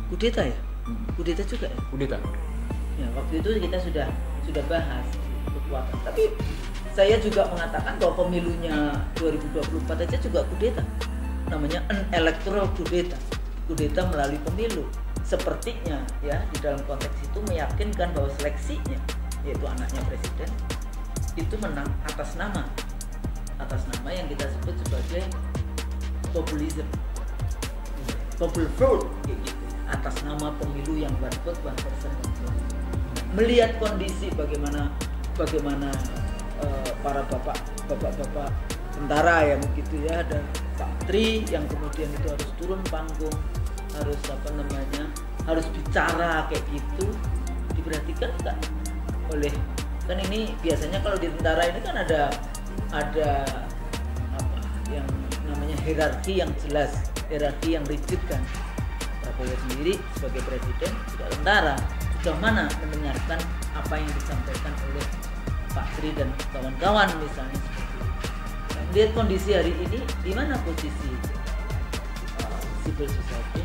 Kudeta ya? Kudeta juga ya? Kudeta. Ya, waktu itu kita sudah bahas kekuatan. Tapi saya juga mengatakan bahwa pemilunya 2024 aja juga kudeta. Namanya an electoral kudeta. Kudeta melalui pemilu. Sepertinya ya di dalam konteks itu meyakinkan bahwa seleksinya, yaitu anaknya presiden, itu menang atas nama yang kita sebut sebagai populisme, popular vote, gitu. Atas nama pemilu yang one vote one person. Melihat kondisi bagaimana para bapak tentara yang begitu ya, dan Pak Tri yang kemudian itu harus turun panggung, harus harus bicara kayak gitu, diperhatikan nggak oleh, kan ini biasanya kalau di tentara ini kan ada apa yang namanya hierarki yang jelas, hierarki yang rigid kan. Prabowo sendiri sebagai presiden tidak tentara, sejauh mana mendengarkan apa yang disampaikan oleh Pak Tri dan kawan-kawan misalnya seperti itu. Nah, lihat kondisi hari ini, di mana posisi civil society?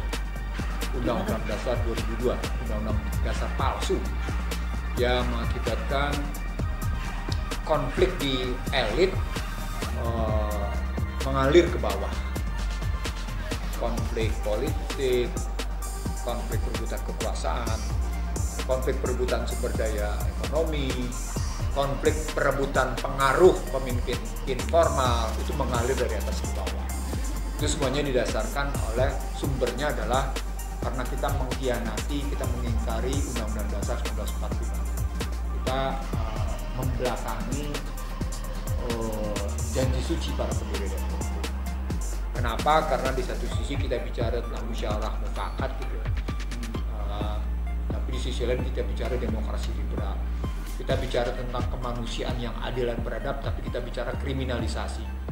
Undang-Undang Dasar 2002, Undang-Undang Dasar palsu yang mengakibatkan konflik di elit mengalir ke bawah. Konflik politik, konflik perebutan kekuasaan, konflik perebutan sumber daya ekonomi, konflik perebutan pengaruh pemimpin informal, itu mengalir dari atas ke bawah. Itu semuanya didasarkan oleh sumbernya adalah karena kita mengkhianati, kita mengingkari Undang-Undang Dasar 1945. Kita membelakangi janji suci para pendiri demokrasi. Kenapa? Karena di satu sisi kita bicara tentang musyawarah mufakat gitu, tapi di sisi lain kita bicara demokrasi liberal. Kita bicara tentang kemanusiaan yang adil dan beradab, tapi kita bicara kriminalisasi.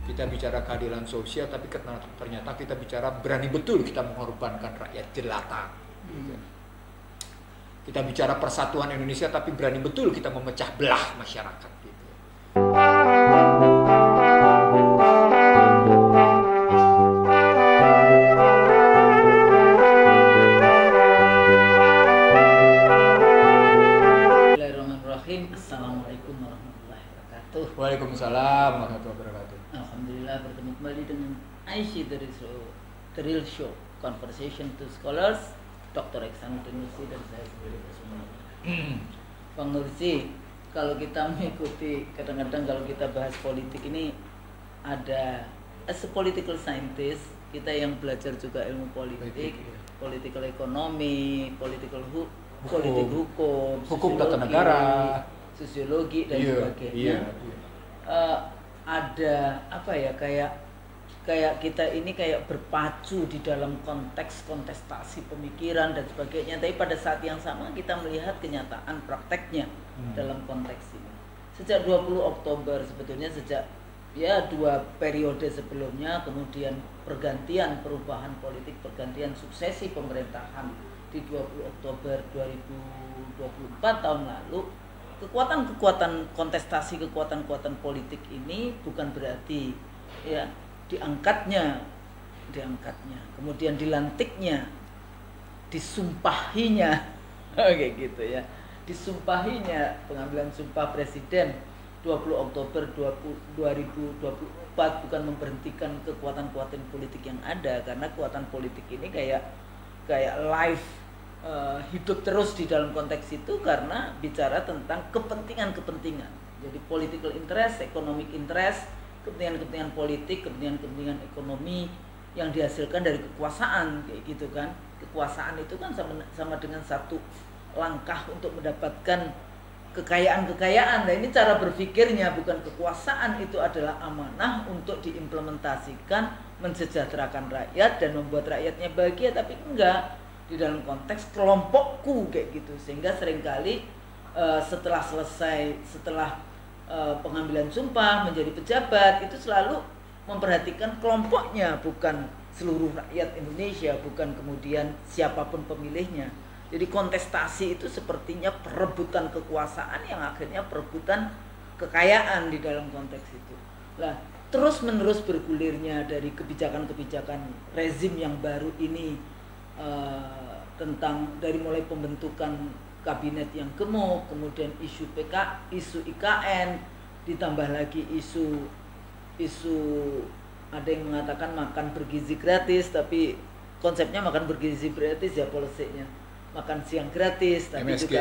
Kita bicara keadilan sosial, tapi ternyata kita bicara berani betul kita mengorbankan rakyat jelata. Kita bicara persatuan Indonesia, tapi berani betul kita memecah belah masyarakat. Gitu. Bismillahirrahmanirrahim. Assalamualaikum warahmatullahi wabarakatuh. Waalaikumsalam warahmatullahi wabarakatuh. Alhamdulillah bertemu kembali dengan IC The Real Show, Conversation to Scholars, Dr. Iksanuddin Nursi dan saya sendiri bersama. Bang Nursi, kalau kita mengikuti, kadang-kadang kalau kita bahas politik ini ada as a political scientist, kita yang belajar juga ilmu politik, political economy, politik hukum, tata negara, sosiologi dan sebagainya. Ada apa ya, kayak kita ini kayak berpacu di dalam konteks kontestasi pemikiran dan sebagainya, tapi pada saat yang sama kita melihat kenyataan prakteknya dalam konteks ini. Sejak 20 Oktober sebetulnya, sejak ya 2 periode sebelumnya, kemudian pergantian perubahan politik, pergantian suksesi pemerintahan di 20 Oktober 2024 tahun lalu, kekuatan kekuatan politik ini bukan berarti ya diangkatnya, kemudian dilantiknya, disumpahinya, kayak gitu ya, disumpahinya, pengambilan sumpah presiden 20 Oktober 2024 bukan memberhentikan kekuatan politik yang ada, karena kekuatan politik ini kayak live, hidup terus di dalam konteks itu karena bicara tentang kepentingan. Jadi political interest, economic interest, kepentingan politik, kepentingan ekonomi yang dihasilkan dari kekuasaan, kayak gitu kan. Kekuasaan itu kan sama dengan satu langkah untuk mendapatkan kekayaan. Nah, ini cara berpikirnya, bukan kekuasaan itu adalah amanah untuk diimplementasikan, mensejahterakan rakyat dan membuat rakyatnya bahagia, tapi enggak di dalam konteks kelompokku kayak gitu. Sehingga seringkali setelah pengambilan sumpah menjadi pejabat itu selalu memperhatikan kelompoknya, bukan seluruh rakyat Indonesia, bukan kemudian siapapun pemilihnya. Jadi kontestasi itu sepertinya perebutan kekuasaan yang akhirnya perebutan kekayaan di dalam konteks itu. Nah, terus menerus bergulirnya dari kebijakan rezim yang baru ini, tentang dari mulai pembentukan kabinet yang gemuk, kemudian isu isu IKN, ditambah lagi isu ada yang mengatakan makan bergizi gratis, tapi konsepnya makan bergizi gratis ya polisinya makan siang gratis, tapi MSG.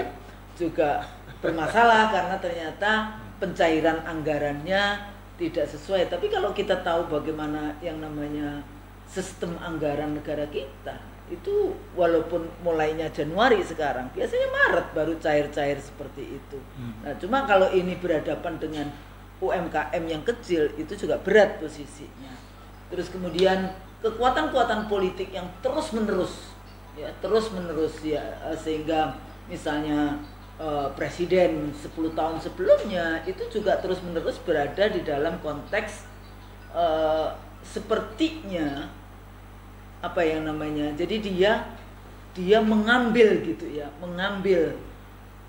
juga bermasalah karena ternyata pencairan anggarannya tidak sesuai. Tapi kalau kita tahu bagaimana yang namanya sistem anggaran negara kita, itu walaupun mulainya Januari sekarang, biasanya Maret baru cair-cair seperti itu. Nah, cuma kalau ini berhadapan dengan UMKM yang kecil, itu juga berat posisinya. Terus kemudian kekuatan-kekuatan politik yang terus-menerus ya, sehingga misalnya presiden 10 tahun sebelumnya itu juga terus-menerus berada di dalam konteks sepertinya apa yang namanya, jadi dia mengambil gitu ya, mengambil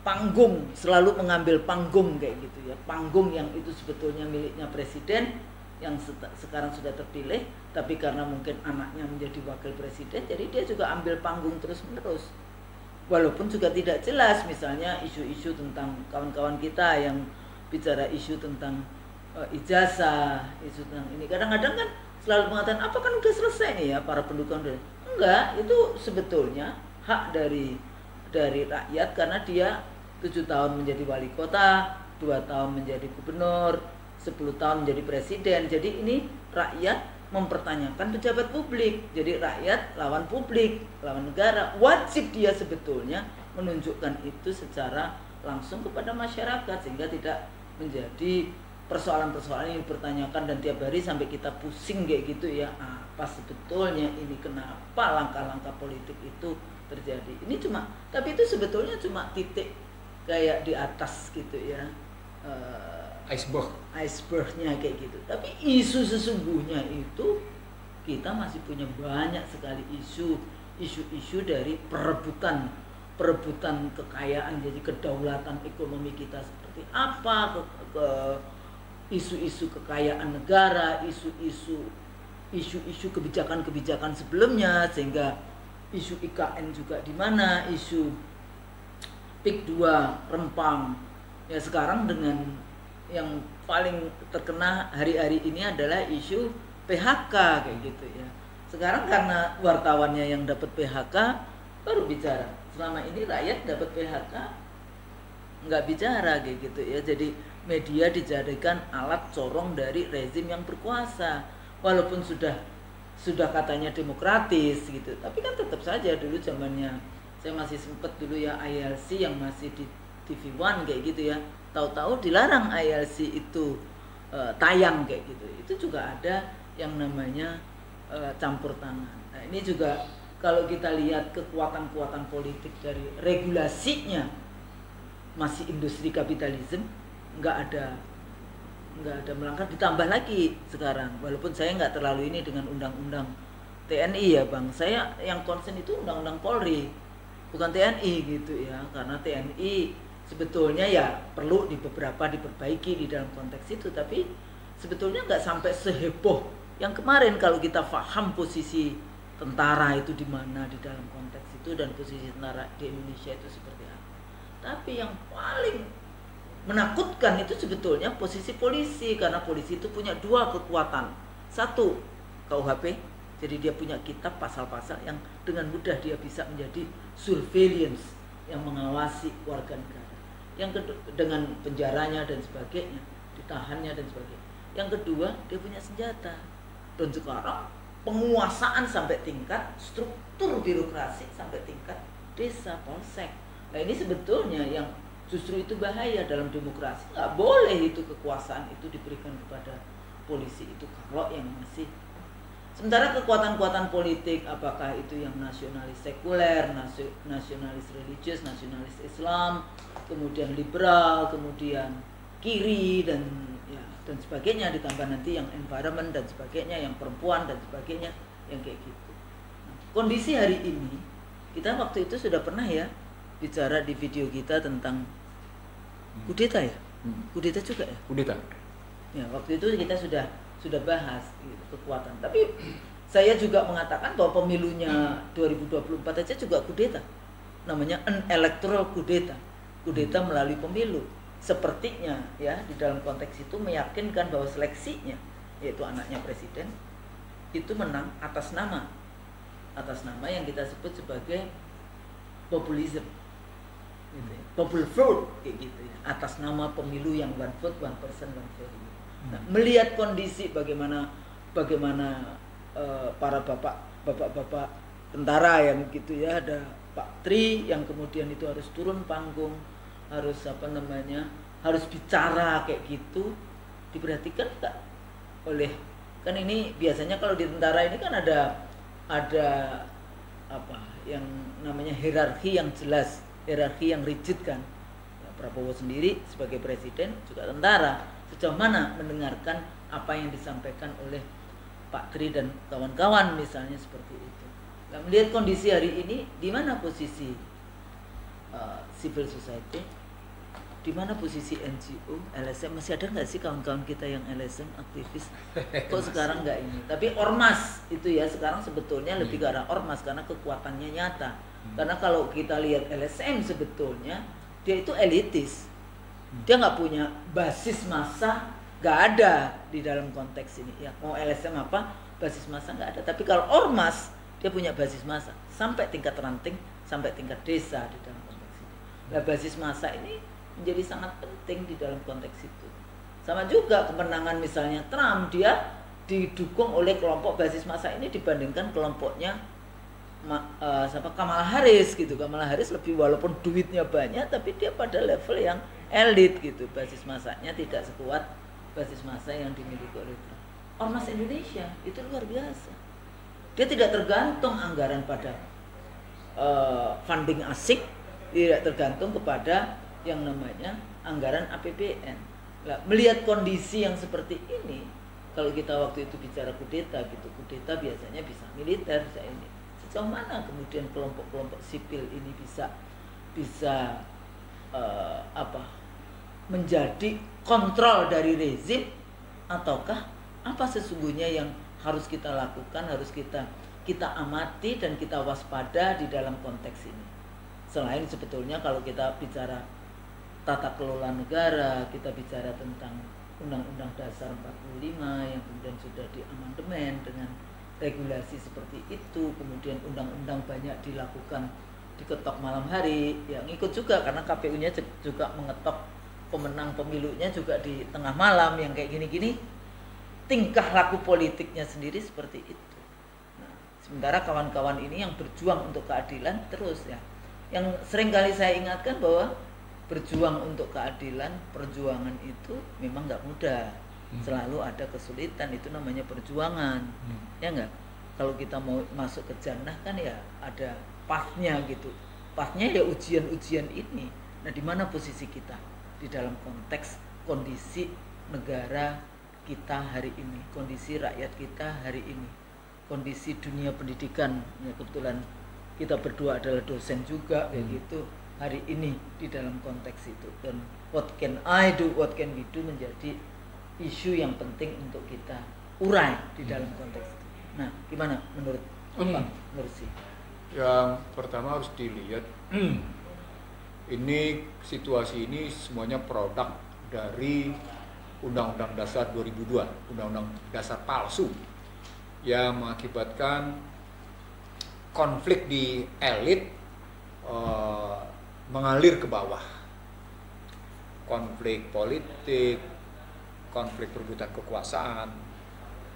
panggung, selalu mengambil panggung kayak gitu ya, panggung yang itu sebetulnya miliknya presiden yang sekarang sudah terpilih, tapi karena mungkin anaknya menjadi wakil presiden, jadi dia juga ambil panggung terus-menerus, walaupun juga tidak jelas. Misalnya isu-isu tentang kawan-kawan kita yang bicara isu tentang ijazah, isu tentang ini, kadang-kadang kan selalu mengatakan apa kan udah selesai nih ya para pendukung. Enggak, itu sebetulnya hak dari rakyat, karena dia 7 tahun menjadi wali kota, 2 tahun menjadi gubernur, 10 tahun menjadi presiden. Jadi ini rakyat mempertanyakan pejabat publik. Jadi rakyat lawan publik, lawan negara. Wajib dia sebetulnya menunjukkan itu secara langsung kepada masyarakat, sehingga tidak menjadi persoalan-persoalan yang dipertanyakan dan tiap hari sampai kita pusing kayak gitu ya, apa sebetulnya ini, kenapa langkah-langkah politik itu terjadi. Ini cuma, tapi itu sebetulnya cuma titik kayak di atas gitu ya, icebergnya kayak gitu. Tapi isu sesungguhnya itu kita masih punya banyak sekali isu dari perebutan kekayaan, jadi kedaulatan ekonomi kita seperti apa, isu-isu kekayaan negara, isu-isu kebijakan-kebijakan sebelumnya, sehingga isu IKN juga di mana, isu PIK 2 Rempang. Ya sekarang dengan yang paling terkena hari-hari ini adalah isu PHK kayak gitu ya. Sekarang karena wartawannya yang dapat PHK baru bicara. Selama ini rakyat dapat PHK nggak bicara kayak gitu ya. Jadi media dijadikan alat corong dari rezim yang berkuasa, walaupun sudah katanya demokratis gitu, tapi kan tetap saja dulu zamannya saya masih sempet dulu ya ILC yang masih di TV One kayak gitu ya, tahu-tahu dilarang ILC itu tayang kayak gitu. Itu juga ada yang namanya campur tangan. Nah ini juga kalau kita lihat kekuatan-kekuatan politik dari regulasinya masih industri kapitalisme, nggak ada melangkah. Ditambah lagi sekarang, walaupun saya nggak terlalu ini dengan undang-undang TNI ya Bang, saya yang concern itu undang-undang Polri, bukan TNI gitu ya, karena TNI sebetulnya ya perlu diperbaiki di dalam konteks itu, tapi sebetulnya nggak sampai seheboh yang kemarin. Kalau kita paham posisi tentara itu di mana di dalam konteks itu dan posisi tentara di Indonesia itu seperti apa, tapi yang paling menakutkan itu sebetulnya posisi polisi, karena polisi itu punya dua kekuatan. Satu, KUHP, jadi dia punya kitab pasal-pasal yang dengan mudah dia bisa menjadi surveillance yang mengawasi warga negara. Yang kedua, dengan penjaranya dan sebagainya, ditahannya dan sebagainya. Yang kedua, dia punya senjata. Dan sekarang penguasaan sampai tingkat struktur birokrasi, sampai tingkat desa, polsek. Nah ini sebetulnya yang justru itu bahaya dalam demokrasi. Nggak boleh itu kekuasaan itu diberikan kepada polisi itu kalau yang masih. Sementara kekuatan-kekuatan politik, apakah itu yang nasionalis sekuler, nasionalis religius, nasionalis Islam, kemudian liberal, kemudian kiri dan sebagainya, ditambah nanti yang environment dan sebagainya, yang perempuan dan sebagainya, yang kayak gitu. Nah, kondisi hari ini, kita waktu itu sudah pernah ya bicara di video kita tentang kudeta ya, kudeta juga ya. Kudeta. Ya waktu itu kita sudah bahas gitu, kekuatan. Tapi Saya juga mengatakan bahwa pemilunya 2024 aja juga kudeta. Namanya an electoral kudeta. Kudeta melalui pemilu. Sepertinya ya di dalam konteks itu meyakinkan bahwa seleksinya, yaitu anaknya presiden, itu menang atas nama yang kita sebut sebagai populisme, gitu ya. Popular vote kayak gitu ya. Atas nama pemilu yang one vote, one person, one value. Nah, melihat kondisi bagaimana para bapak-bapak tentara yang gitu ya, ada Pak Tri yang kemudian itu harus turun panggung, harus harus bicara kayak gitu, diperhatikan nggak oleh, kan ini biasanya kalau di tentara ini kan ada apa yang namanya hierarki yang jelas, hierarki yang rigid kan. Prabowo sendiri sebagai presiden juga tentara, sejauh mana mendengarkan apa yang disampaikan oleh Pak Tri dan kawan-kawan misalnya seperti itu. Nah, melihat kondisi hari ini, di mana posisi civil society, di mana posisi NGO, LSM, masih ada nggak sih kawan-kawan kita yang LSM aktivis? Kok sekarang nggak ini? Tapi ormas itu ya sekarang sebetulnya lebih ke arah ormas karena kekuatannya nyata. Karena kalau kita lihat LSM sebetulnya dia itu elitis, dia nggak punya basis massa, nggak ada di dalam konteks ini ya. Mau LSM apa, basis massa nggak ada. Tapi kalau ormas dia punya basis massa sampai tingkat ranting, sampai tingkat desa di dalam konteks ini. Nah, basis massa ini menjadi sangat penting di dalam konteks itu. Sama juga kemenangan misalnya Trump, dia didukung oleh kelompok basis massa ini dibandingkan kelompoknya Kamala Harris gitu. Kamala Harris lebih, walaupun duitnya banyak tapi dia pada level yang elit gitu, basis massanya tidak sekuat basis massa yang dimiliki oleh Trump. Ormas Indonesia itu luar biasa, dia tidak tergantung anggaran pada funding asing, tidak tergantung kepada yang namanya anggaran APBN. Nah, melihat kondisi yang seperti ini, kalau kita waktu itu bicara kudeta gitu, kudeta biasanya bisa militer, bisa ini. Sejauh mana kemudian kelompok-kelompok sipil ini bisa menjadi kontrol dari rezim, ataukah apa sesungguhnya yang harus kita lakukan, harus kita amati dan kita waspada di dalam konteks ini. Selain sebetulnya kalau kita bicara tata kelola negara, kita bicara tentang Undang-Undang Dasar 45 yang kemudian sudah diamandemen dengan regulasi seperti itu, kemudian undang-undang banyak dilakukan diketok malam hari, yang ikut juga karena KPU-nya juga mengetok pemenang pemilunya juga di tengah malam yang kayak gini-gini. Tingkah laku politiknya sendiri seperti itu. Nah, sementara kawan-kawan ini yang berjuang untuk keadilan terus ya, yang sering kali saya ingatkan bahwa berjuang untuk keadilan, perjuangan itu memang nggak mudah, selalu ada kesulitan, itu namanya perjuangan, ya nggak? Kalau kita mau masuk ke jannah kan ya ada pathnya gitu, pathnya ya ujian-ujian ini. Nah, di mana posisi kita di dalam konteks kondisi negara kita hari ini, kondisi rakyat kita hari ini, kondisi dunia pendidikan, ya kebetulan kita berdua adalah dosen juga kayak gitu hari ini di dalam konteks itu, dan what can I do, what can we do menjadi isu yang penting untuk kita urai di dalam konteks itu. Nah, gimana menurut Bang Nursi? Yang pertama harus dilihat ini situasi ini semuanya produk dari Undang-Undang Dasar 2002, Undang-Undang Dasar palsu yang mengakibatkan konflik di elit mengalir ke bawah. Konflik politik, konflik perebutan kekuasaan,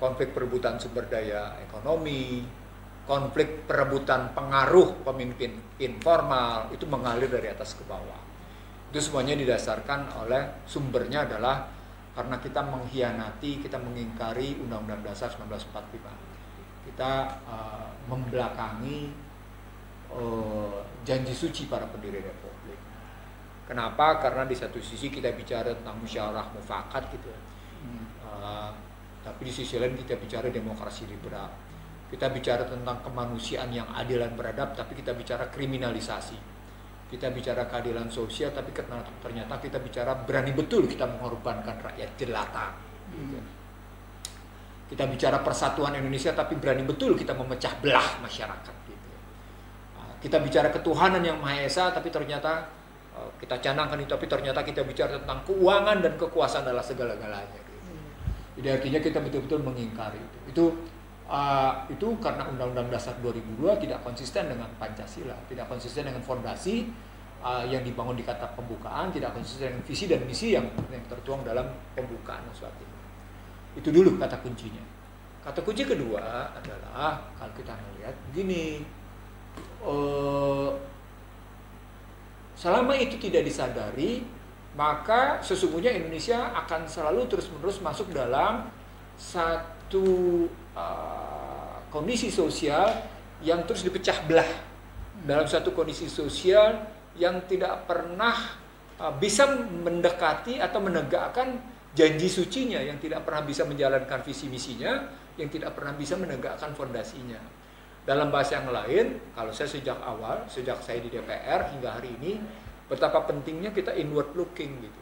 konflik perebutan sumber daya ekonomi, konflik perebutan pengaruh pemimpin informal, itu mengalir dari atas ke bawah. Itu semuanya didasarkan oleh sumbernya adalah karena kita mengkhianati, kita mengingkari Undang-Undang Dasar 1945. Kita membelakangi janji suci para pendiri republik. Kenapa? Karena di satu sisi kita bicara tentang musyawarah mufakat gitu, tapi di sisi lain kita bicara demokrasi liberal. Kita bicara tentang kemanusiaan yang adil dan beradab, tapi kita bicara kriminalisasi. Kita bicara keadilan sosial, tapi ternyata kita bicara berani betul kita mengorbankan rakyat jelata. Gitu. Kita bicara persatuan Indonesia, tapi berani betul kita memecah belah masyarakat. Gitu. Kita bicara ketuhanan yang Maha Esa, tapi ternyata kita canangkan itu, tapi ternyata kita bicara tentang keuangan dan kekuasaan adalah segala-galanya. Gitu. Jadi artinya kita betul-betul mengingkari itu. Itu karena Undang-Undang Dasar 2002 tidak konsisten dengan Pancasila, tidak konsisten dengan fondasi yang dibangun di kata pembukaan, tidak konsisten dengan visi dan misi yang tertuang dalam pembukaan suatu. Itu dulu kata kuncinya. Kata kunci kedua adalah kalau kita melihat begini, selama itu tidak disadari, maka sesungguhnya Indonesia akan selalu terus-menerus masuk dalam satu kondisi sosial yang terus dipecah belah, dalam satu kondisi sosial yang tidak pernah bisa mendekati atau menegakkan janji sucinya, yang tidak pernah bisa menjalankan visi misinya, yang tidak pernah bisa menegakkan fondasinya. Dalam bahasa yang lain, kalau saya sejak awal, sejak saya di DPR hingga hari ini, betapa pentingnya kita inward looking gitu.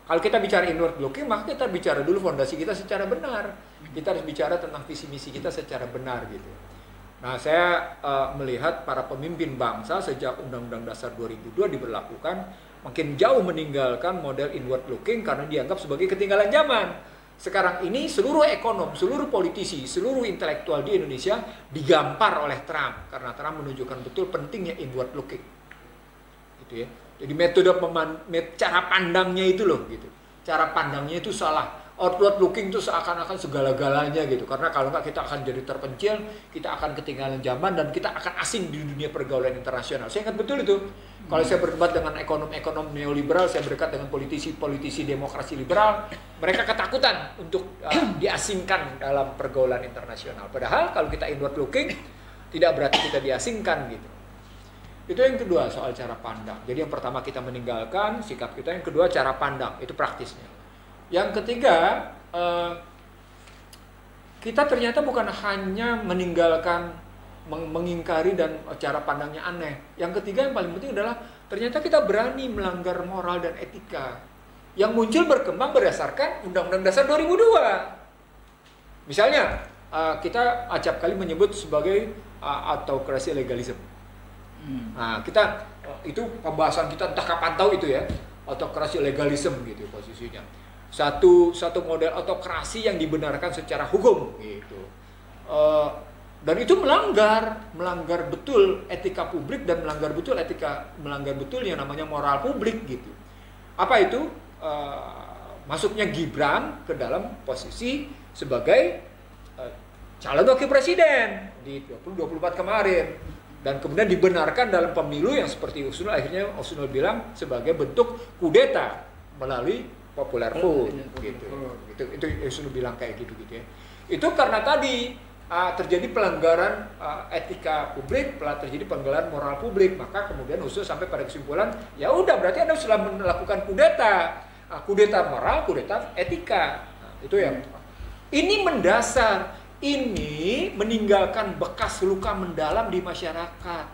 Kalau kita bicara inward looking, maka kita bicara dulu fondasi kita secara benar. Kita harus bicara tentang visi misi kita secara benar gitu. Nah, saya melihat para pemimpin bangsa sejak Undang-Undang Dasar 2002 diberlakukan makin jauh meninggalkan model inward looking karena dianggap sebagai ketinggalan zaman. Sekarang ini seluruh ekonom, seluruh politisi, seluruh intelektual di Indonesia digampar oleh Trump karena Trump menunjukkan betul pentingnya inward looking. Gitu ya. Jadi cara pandangnya itu loh gitu. Cara pandangnya itu salah. Outward looking itu seakan-akan segala-galanya gitu. Karena kalau nggak kita akan jadi terpencil, kita akan ketinggalan zaman dan kita akan asing di dunia pergaulan internasional. Saya ingat betul itu. Kalau saya berdebat dengan ekonom-ekonom neoliberal, saya berdekat dengan politisi-politisi demokrasi liberal, mereka ketakutan untuk diasingkan dalam pergaulan internasional. Padahal kalau kita inward looking, tidak berarti kita diasingkan gitu. Itu yang kedua soal cara pandang. Jadi yang pertama kita meninggalkan sikap kita, yang kedua cara pandang, itu praktisnya. Yang ketiga, kita ternyata bukan hanya meninggalkan, mengingkari dan cara pandangnya aneh. Yang ketiga yang paling penting adalah ternyata kita berani melanggar moral dan etika yang muncul berkembang berdasarkan Undang-Undang Dasar 2002. Misalnya, kita acap kali menyebut sebagai autokrasi legalisme. Nah, kita itu pembahasan kita entah kapan tahu itu ya, autokrasi legalisme gitu posisinya. Satu model autokrasi yang dibenarkan secara hukum gitu. Dan itu melanggar betul etika publik dan melanggar betul yang namanya moral publik gitu. Apa itu? Masuknya Gibran ke dalam posisi sebagai calon wakil presiden di 2024 kemarin. Dan kemudian dibenarkan dalam pemilu yang seperti akhirnya Usunul bilang sebagai bentuk kudeta melalui popular vote gitu. Itu Usunul bilang kayak gitu ya. Itu karena tadi terjadi pelanggaran etika publik, terjadi pelanggaran moral publik, maka kemudian Usul sampai pada kesimpulan, ya udah berarti Anda sudah melakukan kudeta moral, kudeta etika. Itu yang ini mendasar. Ini meninggalkan bekas luka mendalam di masyarakat.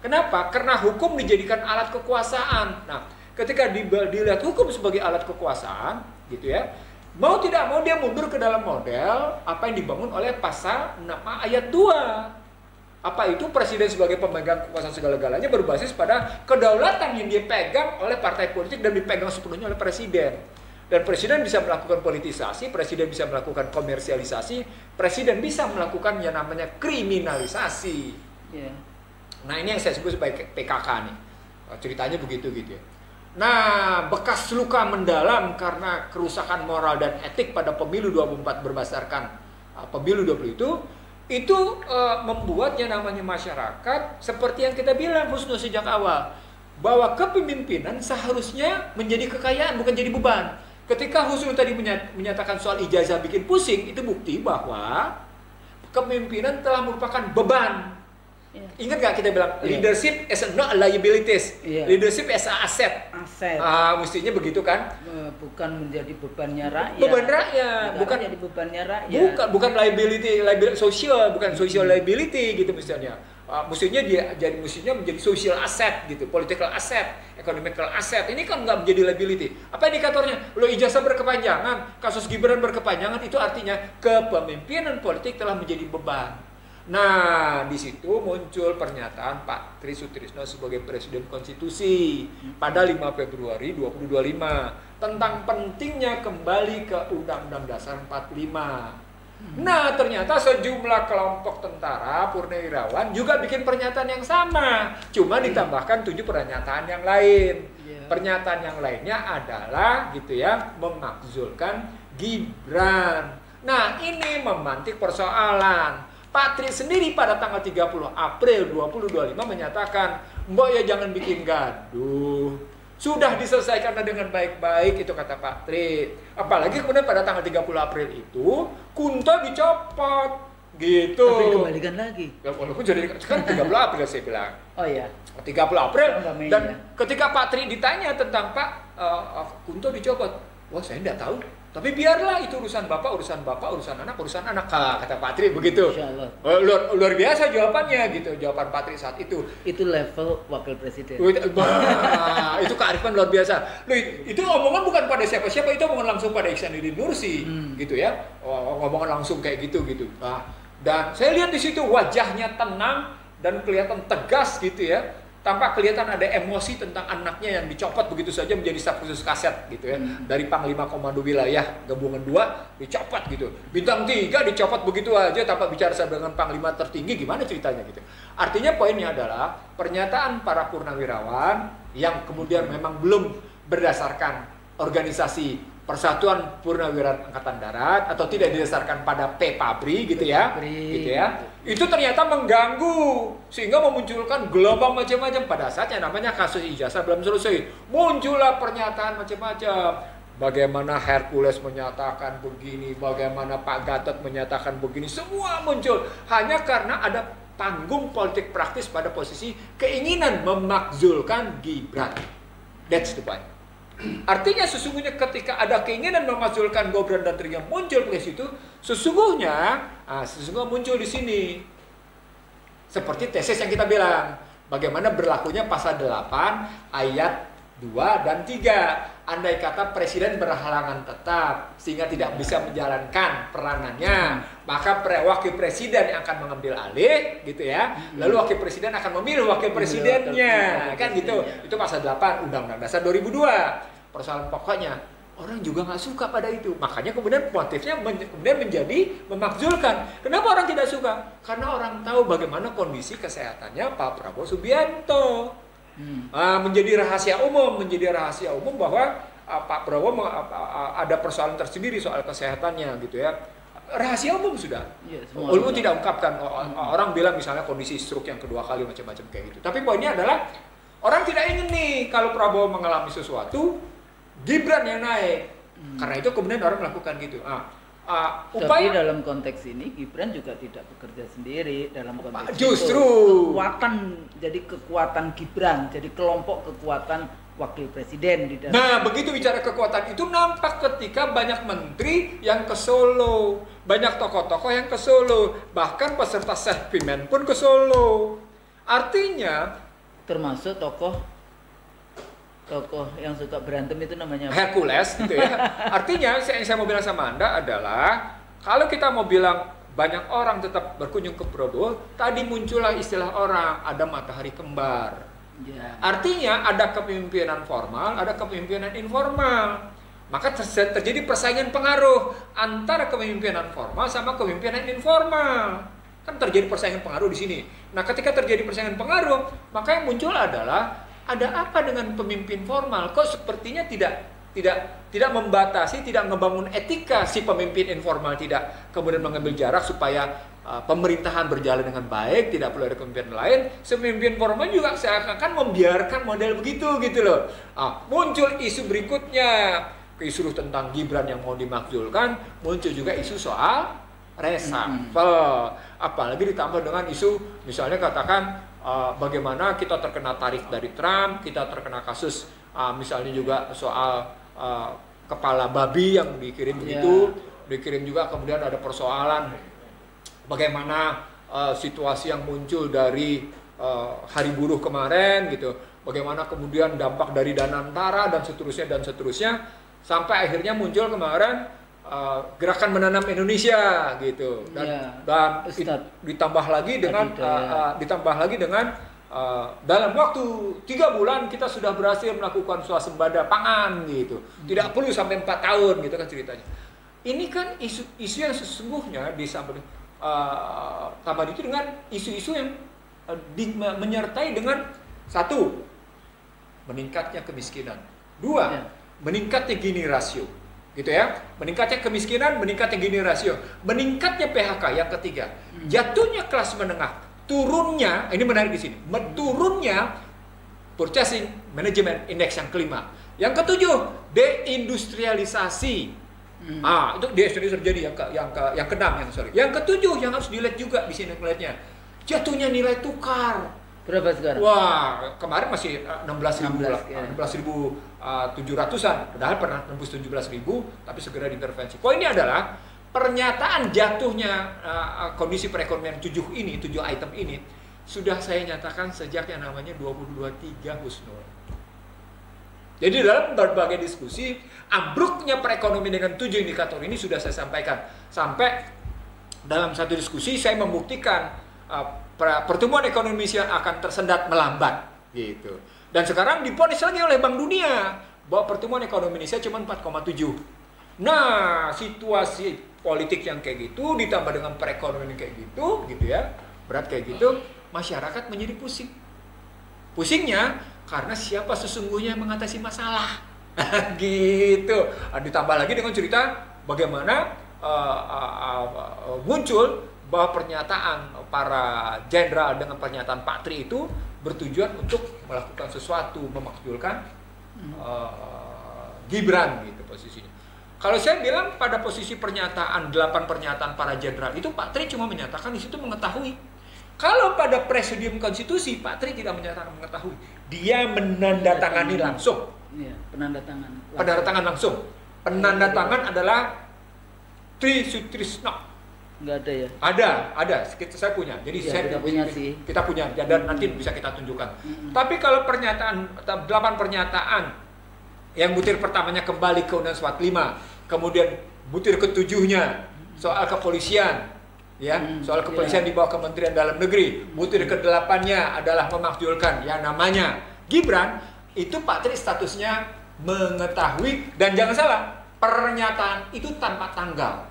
Kenapa? Karena hukum dijadikan alat kekuasaan. Nah, ketika dilihat hukum sebagai alat kekuasaan, gitu ya, mau tidak mau dia mundur ke dalam model apa yang dibangun oleh pasal 6A ayat 2. Apa itu? Presiden sebagai pemegang kekuasaan segala-galanya berbasis pada kedaulatan yang dipegang oleh partai politik dan dipegang sepenuhnya oleh presiden. Dan presiden bisa melakukan politisasi, presiden bisa melakukan komersialisasi, presiden bisa melakukan yang namanya kriminalisasi. Yeah. Nah, ini yang saya sebut sebagai PKK nih. Ceritanya begitu gitu ya. Nah, bekas luka mendalam karena kerusakan moral dan etik pada pemilu 24 berdasarkan pemilu 20 itu membuat yang namanya masyarakat seperti yang kita bilang Husnul sejak awal, bahwa kepemimpinan seharusnya menjadi kekayaan bukan jadi beban. Ketika Husnul tadi menyatakan soal ijazah bikin pusing, itu bukti bahwa kepemimpinan telah merupakan beban. Ingat gak kita bilang leadership is not a liabilities, leadership is a asset. Mestinya begitu kan? Bukan menjadi bebannya rakyat. Beban rakyat, bukan menjadi bebannya rakyat. Bukan liability social, bukan social liability gitu misalnya. mestinya dia menjadi social asset gitu, political asset, economical asset. Ini kan nggak menjadi liability. Apa indikatornya? Lo ijazah berkepanjangan, kasus Gibran berkepanjangan, itu artinya kepemimpinan politik telah menjadi beban. Nah, di situ muncul pernyataan Pak Tri Sutrisno sebagai Presiden Konstitusi pada 5 Februari 2025 tentang pentingnya kembali ke Undang-Undang Dasar 45. Nah, ternyata sejumlah kelompok tentara purnawirawan juga bikin pernyataan yang sama, cuma ditambahkan 7 pernyataan yang lain. Pernyataan yang lainnya adalah gitu ya, memakzulkan Gibran. Nah, ini memantik persoalan. Pak Tri sendiri pada tanggal 30 April 2025 menyatakan, "Mbok ya jangan bikin gaduh. Sudah diselesaikan dengan baik-baik," itu kata Pak Tri. Apalagi kemudian pada tanggal 30 April itu Kunto dicopot gitu. Tapi kembalikan lagi. Ya, walaupun jadi kan 30 April saya bilang. Oh iya. 30 April dan ya. ketika Pak Tri ditanya tentang Pak Kunto dicopot, wah saya tidak tahu. Tapi biarlah itu urusan bapak, urusan anak, kata Pak Tri begitu. Luar biasa jawabannya gitu, jawaban Pak Tri saat itu. Itu level wakil presiden. Itu kearifan luar biasa. Loh, itu omongan bukan pada siapa-siapa, itu omongan langsung pada Ihsanuddin Nursi, gitu ya. Omongan langsung kayak gitu. Nah, dan saya lihat di situ wajahnya tenang dan kelihatan tegas gitu ya. Tanpa kelihatan ada emosi tentang anaknya yang dicopot begitu saja menjadi staf khusus kaset gitu ya. Dari Panglima Komando Wilayah Gabungan 2 dicopot gitu. Bintang 3 dicopot begitu aja tanpa bicara dengan Panglima tertinggi, gimana ceritanya gitu. Artinya poinnya adalah pernyataan para purnawirawan yang kemudian memang belum berdasarkan organisasi Persatuan Purnawirawan Angkatan Darat atau tidak didasarkan pada PPABRI gitu ya. Itu ternyata mengganggu sehingga memunculkan gelombang macam-macam. Pada saat yang namanya kasus ijazah belum selesai, muncullah pernyataan macam-macam. Bagaimana Hercules menyatakan begini, bagaimana Pak Gatot menyatakan begini, semua muncul hanya karena ada panggung politik praktis pada posisi keinginan memakzulkan Gibran. That's the point. Artinya sesungguhnya ketika ada keinginan memakzulkan Gibran dan Tri yang muncul ke situ, sesungguhnya muncul di sini. Seperti tesis yang kita bilang, bagaimana berlakunya pasal 8 ayat 2 dan 3. Andai kata presiden berhalangan tetap sehingga tidak bisa menjalankan peranannya, maka wakil presiden yang akan mengambil alih gitu ya. Lalu wakil presiden akan memilih wakil presidennya, kan gitu. Itu pasal 8 Undang-Undang Dasar 2002. Persoalan pokoknya orang juga nggak suka pada itu. Makanya kemudian motifnya kemudian menjadi memakzulkan. Kenapa orang tidak suka? Karena orang tahu bagaimana kondisi kesehatannya Pak Prabowo Subianto. Menjadi rahasia umum bahwa Pak Prabowo ada persoalan tersendiri soal kesehatannya gitu ya. Rahasia umum sudah. Walaupun tidak ungkapkan, orang bilang misalnya kondisi stroke yang kedua kali macam-macam kayak gitu. Tapi poinnya adalah orang tidak ingin nih kalau Prabowo mengalami sesuatu, Gibran yang naik. Karena itu kemudian orang melakukan gitu. Tapi dalam konteks ini Gibran juga tidak bekerja sendiri dalam konteks justru itu. Kekuatan Gibran, jadi kelompok kekuatan wakil presiden di dalam. Nah, begitu bicara kekuatan itu nampak ketika banyak menteri yang ke Solo, banyak tokoh-tokoh yang ke Solo, bahkan peserta Sehpimen pun ke Solo. Artinya termasuk tokoh yang suka berantem itu namanya Hercules gitu ya. Artinya yang saya mau bilang sama Anda adalah kalau kita mau bilang banyak orang tetap berkunjung ke Prabowo, tadi muncullah istilah orang ada matahari kembar. Artinya ada kepemimpinan formal, ada kepemimpinan informal. Maka terjadi persaingan pengaruh antara kepemimpinan formal sama kepemimpinan informal. Kan terjadi persaingan pengaruh di sini. Nah, ketika terjadi persaingan pengaruh, maka yang muncul adalah ada apa dengan pemimpin formal? Kok sepertinya tidak membatasi, tidak membangun etika si pemimpin informal, tidak kemudian mengambil jarak supaya pemerintahan berjalan dengan baik, tidak perlu ada pemimpin lain. Si pemimpin formal juga seakan-akan membiarkan model begitu gitu loh. Muncul isu berikutnya, isu tentang Gibran yang mau dimakzulkan, muncul juga isu soal reshuffle. Apalagi ditambah dengan isu misalnya katakan bagaimana kita terkena tarif dari Trump, kita terkena kasus misalnya juga soal kepala babi yang dikirim begitu, dikirim juga kemudian ada persoalan bagaimana situasi yang muncul dari Hari Buruh kemarin gitu, bagaimana kemudian dampak dari Danantara dan seterusnya, sampai akhirnya muncul kemarin gerakan menanam Indonesia gitu, dan ditambah lagi dengan dalam waktu 3 bulan kita sudah berhasil melakukan swasembada pangan gitu, tidak perlu sampai 4 tahun gitu kan ceritanya. Ini kan isu yang sesungguhnya disampaikan tambah itu dengan isu-isu yang menyertai dengan 1, meningkatnya kemiskinan, 2, meningkatnya Gini rasio, gitu ya, meningkatnya kemiskinan, meningkatnya Gini rasio, meningkatnya PHK, yang ketiga, jatuhnya kelas menengah, turunnya, ini menarik di sini, turunnya Purchasing Management Index yang kelima, yang ketujuh, deindustrialisasi. Itu deindustrialisasi terjadi yang keenam, yang ketujuh yang harus dilihat juga di sini melihatnya, jatuhnya nilai tukar. Berapa sekarang? Wah, kemarin masih 16.700-an, padahal pernah tembus 17.000, tapi segera diintervensi. Poinnya adalah pernyataan jatuhnya kondisi perekonomian 7 item ini sudah saya nyatakan sejak yang namanya 2023, Husnul. Jadi dalam berbagai diskusi, ambruknya perekonomian dengan 7 indikator ini sudah saya sampaikan. Sampai dalam satu diskusi saya membuktikan pertumbuhan ekonomi Indonesia akan tersendat melambat gitu. Dan sekarang diponis lagi oleh Bank Dunia bahwa pertumbuhan ekonomi Indonesia cuma 4,7. Nah, situasi politik yang kayak gitu ditambah dengan perekonomian kayak gitu ya, berat kayak gitu, masyarakat menjadi pusing. Pusingnya karena siapa sesungguhnya yang mengatasi masalah. Gitu. Ditambah lagi dengan cerita bagaimana muncul bahwa pernyataan para jenderal dengan pernyataan Pak Tri itu bertujuan untuk melakukan sesuatu, memakzulkan Gibran gitu posisinya. Kalau saya bilang pada posisi pernyataan 8 pernyataan para jenderal itu, Pak Tri cuma menyatakan di situ mengetahui. Kalau pada presidium konstitusi, Pak Tri tidak menyatakan mengetahui, dia menandatangani langsung. Iya, penandatangan. Penandatangan langsung. Penandatangan adalah Tri Sutrisno. Enggak ada ya? Ada. Saya punya. Jadi ya, kita punya sih. Kita punya dan nanti bisa kita tunjukkan. Tapi kalau pernyataan 8 pernyataan yang butir pertamanya kembali ke Undang-Undang 45, kemudian butir ketujuhnya soal kepolisian, ya, soal kepolisian di bawah Kementerian Dalam Negeri, butir ke-8-nya adalah memakzulkan yang namanya Gibran, itu Pak Tri statusnya mengetahui, dan jangan salah, pernyataan itu tanpa tanggal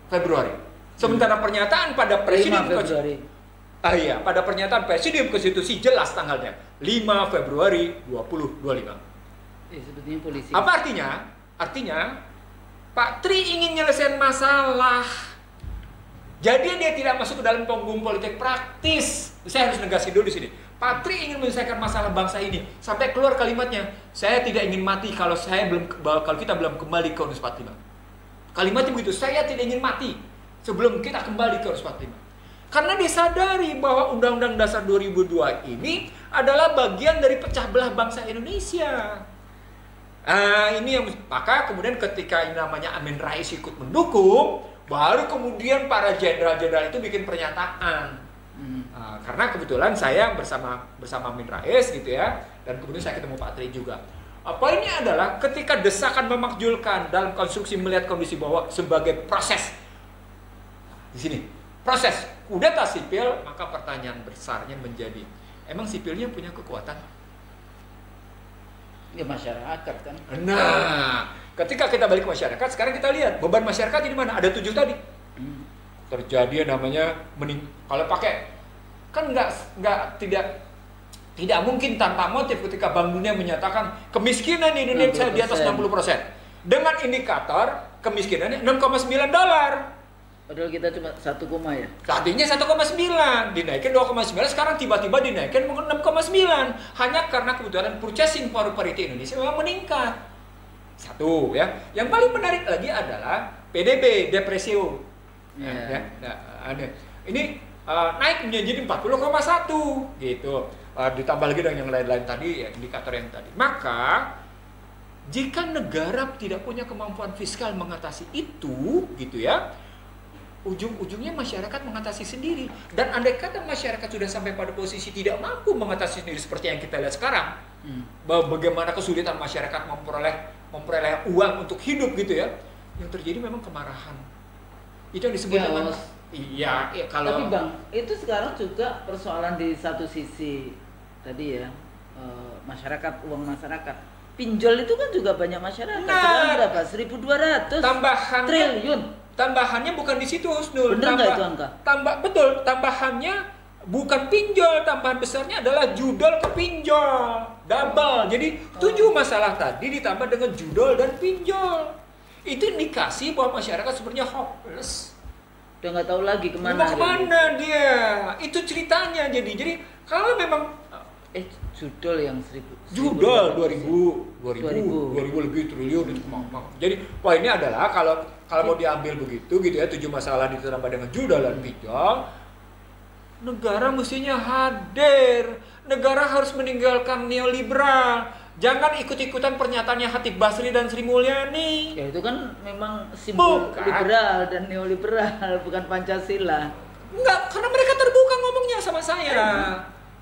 Februari. Sementara pernyataan pada Presiden pada pernyataan Presiden Konstitusi jelas tanggalnya 5 Februari 2025. Sebetulnya polisi. Apa artinya? Artinya Pak Tri ingin menyelesaikan masalah. Jadi dia tidak masuk ke dalam panggung politik praktis. Saya harus negasi dulu di sini. Pak Tri ingin menyelesaikan masalah bangsa ini sampai keluar kalimatnya, saya tidak ingin mati kalau kita belum kembali ke Undang-Undang 45. Kalimatnya begitu, saya tidak ingin mati sebelum kita kembali ke Undang-Undang 45. Karena disadari bahwa Undang-Undang Dasar 2002 ini adalah bagian dari pecah belah bangsa Indonesia. Ini yang maka kemudian ketika ini namanya Amin Rais ikut mendukung, baru kemudian para jenderal-jenderal itu bikin pernyataan. Karena kebetulan saya bersama Amin Rais gitu ya, dan kemudian saya ketemu Pak Tri juga. Poinnya adalah ketika desakan memakzulkan dalam konstruksi melihat kondisi bahwa sebagai proses di sini, proses kudeta sipil, maka pertanyaan besarnya menjadi, emang sipilnya punya kekuatan? Ya masyarakat kan. Nah, ketika kita balik ke masyarakat, sekarang kita lihat beban masyarakat di mana? Ada 7 tadi. Terjadi namanya kalau pakai kan tidak mungkin tanpa motif ketika Bank Dunia menyatakan kemiskinan di Indonesia 60%. Di atas 60%. Dengan indikator kemiskinannya $6,9. Padahal kita cuma 1, ya. Tadinya 1,9, dinaikin 2,9, sekarang tiba-tiba dinaikin 6,9. Hanya karena kebutuhan purchasing power parity Indonesia memang meningkat. Satu ya. Yang paling menarik lagi adalah PDB, depresio. Ini naik menjadi 40,1 gitu. Ditambah lagi dengan yang lain-lain tadi, ya, indikator yang tadi. Maka jika negara tidak punya kemampuan fiskal mengatasi itu, gitu ya, ujung-ujungnya masyarakat mengatasi sendiri. Dan andai kata masyarakat sudah sampai pada posisi tidak mampu mengatasi sendiri seperti yang kita lihat sekarang, bagaimana kesulitan masyarakat memperoleh uang untuk hidup gitu ya, yang terjadi memang kemarahan. Itu yang disebut dengan iya, kalau tapi Bang, itu sekarang juga persoalan di satu sisi tadi ya, masyarakat, uang masyarakat. Pinjol itu kan juga banyak masyarakat. Sekarang berapa? 1.200 triliun. Tambahannya bukan di situ, Husnul. Bener nggak itu angka? Betul, tambahannya bukan pinjol, tambahan besarnya adalah judol ke pinjol. Double. Jadi 7 masalah tadi ditambah dengan judol dan pinjol. Itu indikasi bahwa masyarakat sebenarnya hopeless. Udah nggak tahu lagi kemana. Mau kemana dia? Itu ceritanya. Jadi kalau memang judol yang 1.000 judol 2000 lebih triliun itu kemana. Jadi poinnya adalah kalau mau diambil begitu gitu ya, 7 masalah ditambah dengan judol dan pinjol, negara mestinya hadir. Negara harus meninggalkan neoliberal. Jangan ikut-ikutan pernyataannya Hatip Basri dan Sri Mulyani. Ya itu kan memang simbol liberal dan neoliberal, bukan Pancasila. Enggak, karena mereka terbuka ngomongnya sama saya.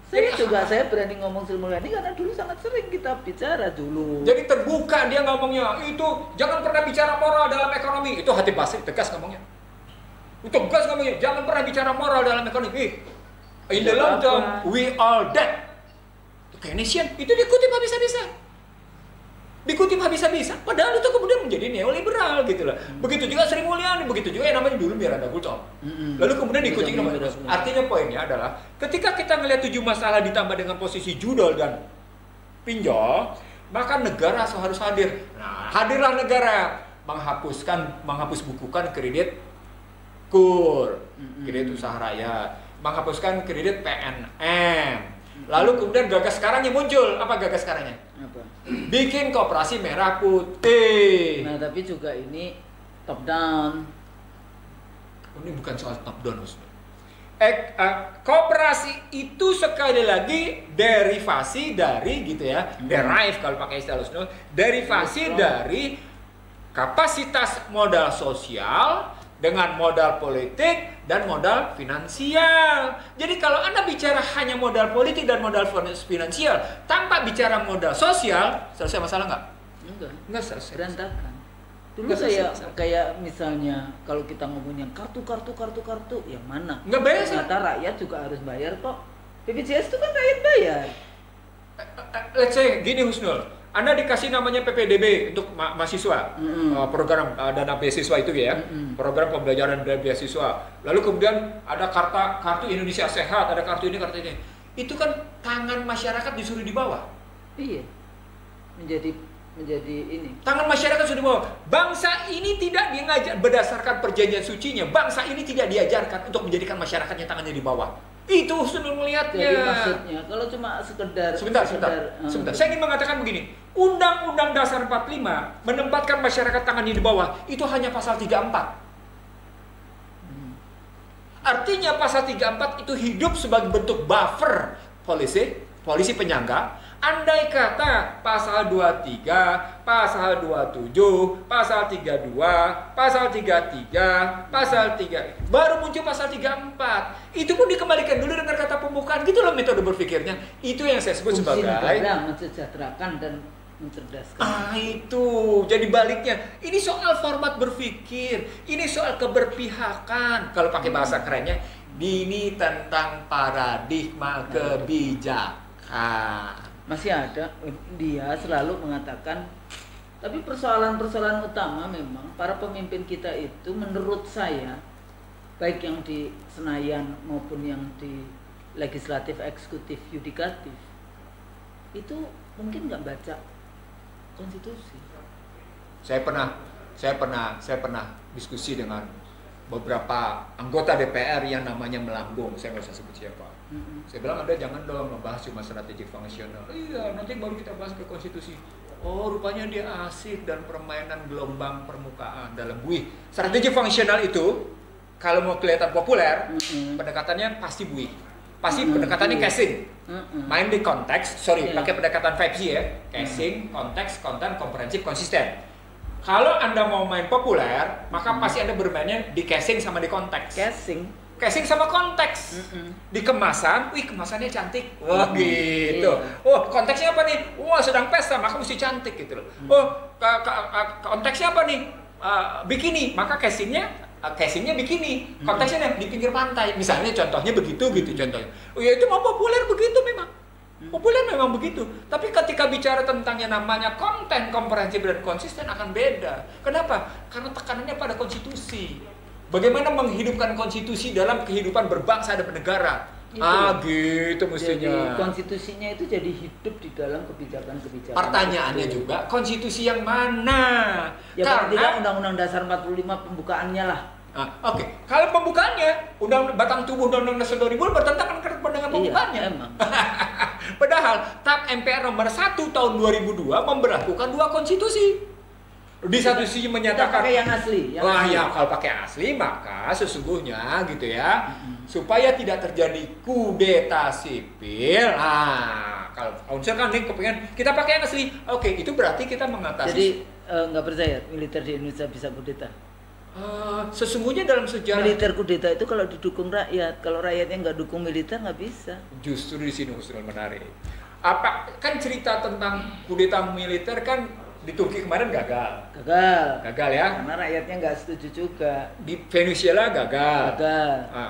Saya berani ngomong Sri Mulyani karena dulu sangat sering kita bicara dulu. Jadi terbuka dia ngomongnya. Itu jangan pernah bicara moral dalam ekonomi. Itu Hatip Basri tegas ngomongnya. Itu tegas ngomongnya. Jangan pernah bicara moral dalam ekonomi. In the long term, we all dead. Keynesian itu dikutip habis-habisan. Padahal itu kemudian menjadi neoliberal gitu loh. Begitu juga Sri Mulyani, begitu juga yang namanya dulu Miranda Gultom. Lalu kemudian diikuti namanya. Artinya poinnya adalah ketika kita ngelihat 7 masalah ditambah dengan posisi judol dan pinjol, maka negara harus hadir. Nah, hadirlah negara menghapus bukukan kredit KUR, kredit usaha rakyat, menghapuskan kredit PNM. Lalu kemudian gagas sekarang yang muncul. Apa gagas sekarangnya? Apa? Bikin koperasi merah putih. Nah, tapi juga ini top down. Ini bukan soal top down, koperasi itu sekali lagi derivasi dari gitu ya, derive kalau pakai istilah Husnul, derivasi dari kapasitas modal sosial dengan modal politik dan modal finansial. Jadi kalau Anda bicara hanya modal politik dan modal finansial tanpa bicara modal sosial, selesai masalah nggak? Nggak selesai. Berantakan. Dulu Nggak kayak misalnya kalau kita ngomongin kartu yang mana? Nggak bayar. Ternyata rakyat juga harus bayar kok. BPJS itu kan rakyat bayar. Let's say gini Husnul, Anda dikasih namanya PPDB untuk mahasiswa, program dana beasiswa itu ya, program pembelajaran dan beasiswa. Lalu kemudian ada kartu Indonesia Sehat, ada kartu ini. Itu kan tangan masyarakat disuruh di bawah. Iya, menjadi ini. Tangan masyarakat sudah di bawah. Bangsa ini tidak diajar berdasarkan perjanjian sucinya. Bangsa ini tidak diajarkan untuk menjadikan masyarakatnya tangannya di bawah. Itu sudah melihatnya. Jadi maksudnya kalau cuma sekedar sebentar. Saya ingin mengatakan begini. Undang-Undang Dasar 45 menempatkan masyarakat tangannya di bawah itu hanya pasal 34. Artinya pasal 34 itu hidup sebagai bentuk buffer polisi penyangga. Andai kata pasal 23, pasal 27, pasal 32, pasal 33, pasal 3, baru muncul pasal 34. Itu pun dikembalikan dulu dengan kata pembukaan. Gitu loh metode berpikirnya. Itu yang saya sebut sebagai negara mensejahterakan dan mencerdaskan. Itu jadi baliknya. Ini soal format berpikir. Ini soal keberpihakan. Kalau pakai bahasa kerennya, ini tentang paradigma kebijakan. Masih ada, dia selalu mengatakan, tapi persoalan-persoalan utama memang para pemimpin kita itu menurut saya, baik yang di Senayan maupun yang di legislatif, eksekutif, yudikatif, itu mungkin nggak baca konstitusi. Saya pernah diskusi dengan beberapa anggota DPR yang namanya melambung, saya nggak usah sebut siapa. Saya bilang, Anda jangan dong membahas cuma strategik fungsional. Iya, nanti baru kita bahas ke konstitusi. Oh, rupanya dia asik dan permainan gelombang permukaan dalam buih. Strategi fungsional itu kalau mau kelihatan populer, pendekatannya pasti buih. Pasti pendekatannya casing. Main di konteks, pakai pendekatan 5C ya. Casing, konteks, konten, komprehensif, konsisten. Kalau Anda mau main populer, maka pasti Anda bermainnya di casing sama di konteks. Casing sama konteks. Di kemasan, wih kemasannya cantik. Wah gitu. Oh konteksnya apa nih? Wah sedang pesta, maka mesti cantik gitu loh. Oh konteksnya apa nih? Bikini, maka casingnya bikini. Konteksnya di pinggir pantai. Misalnya contohnya begitu gitu contohnya. Oh ya itu mau populer begitu memang. Populer memang begitu. Tapi ketika bicara tentang yang namanya konten komprehensif dan konsisten akan beda. Kenapa? Karena tekanannya pada konstitusi. Bagaimana menghidupkan konstitusi dalam kehidupan berbangsa dan bernegara. Gitu mestinya. Jadi konstitusinya itu jadi hidup di dalam kebijakan-kebijakan. Pertanyaannya juga konstitusi yang mana? Ya karena tidak Undang-Undang Dasar 45 pembukaannya lah. Oke. Kalau pembukaannya batang tubuh Undang-Undang Dasar 2000 bertentangan dengan pembukaannya. Iya, emang. Padahal TAP MPR nomor 1 tahun 2002 memberlakukan 2 konstitusi. Di satu sisi menyatakan pakai yang asli. Ya kalau pakai asli maka sesungguhnya gitu ya, supaya tidak terjadi kudeta sipil. Kalau misalkan nih kepengen kita pakai yang asli, oke, itu berarti kita mengatasi. Jadi nggak percaya militer di Indonesia bisa kudeta? Sesungguhnya dalam sejarah militer kudeta itu kalau didukung rakyat, kalau rakyatnya nggak dukung militer nggak bisa. Justru di sini Husnul menarik. Apa kan cerita tentang kudeta militer kan di Turki kemarin gagal ya, karena rakyatnya nggak setuju juga. Di Venezuela gagal.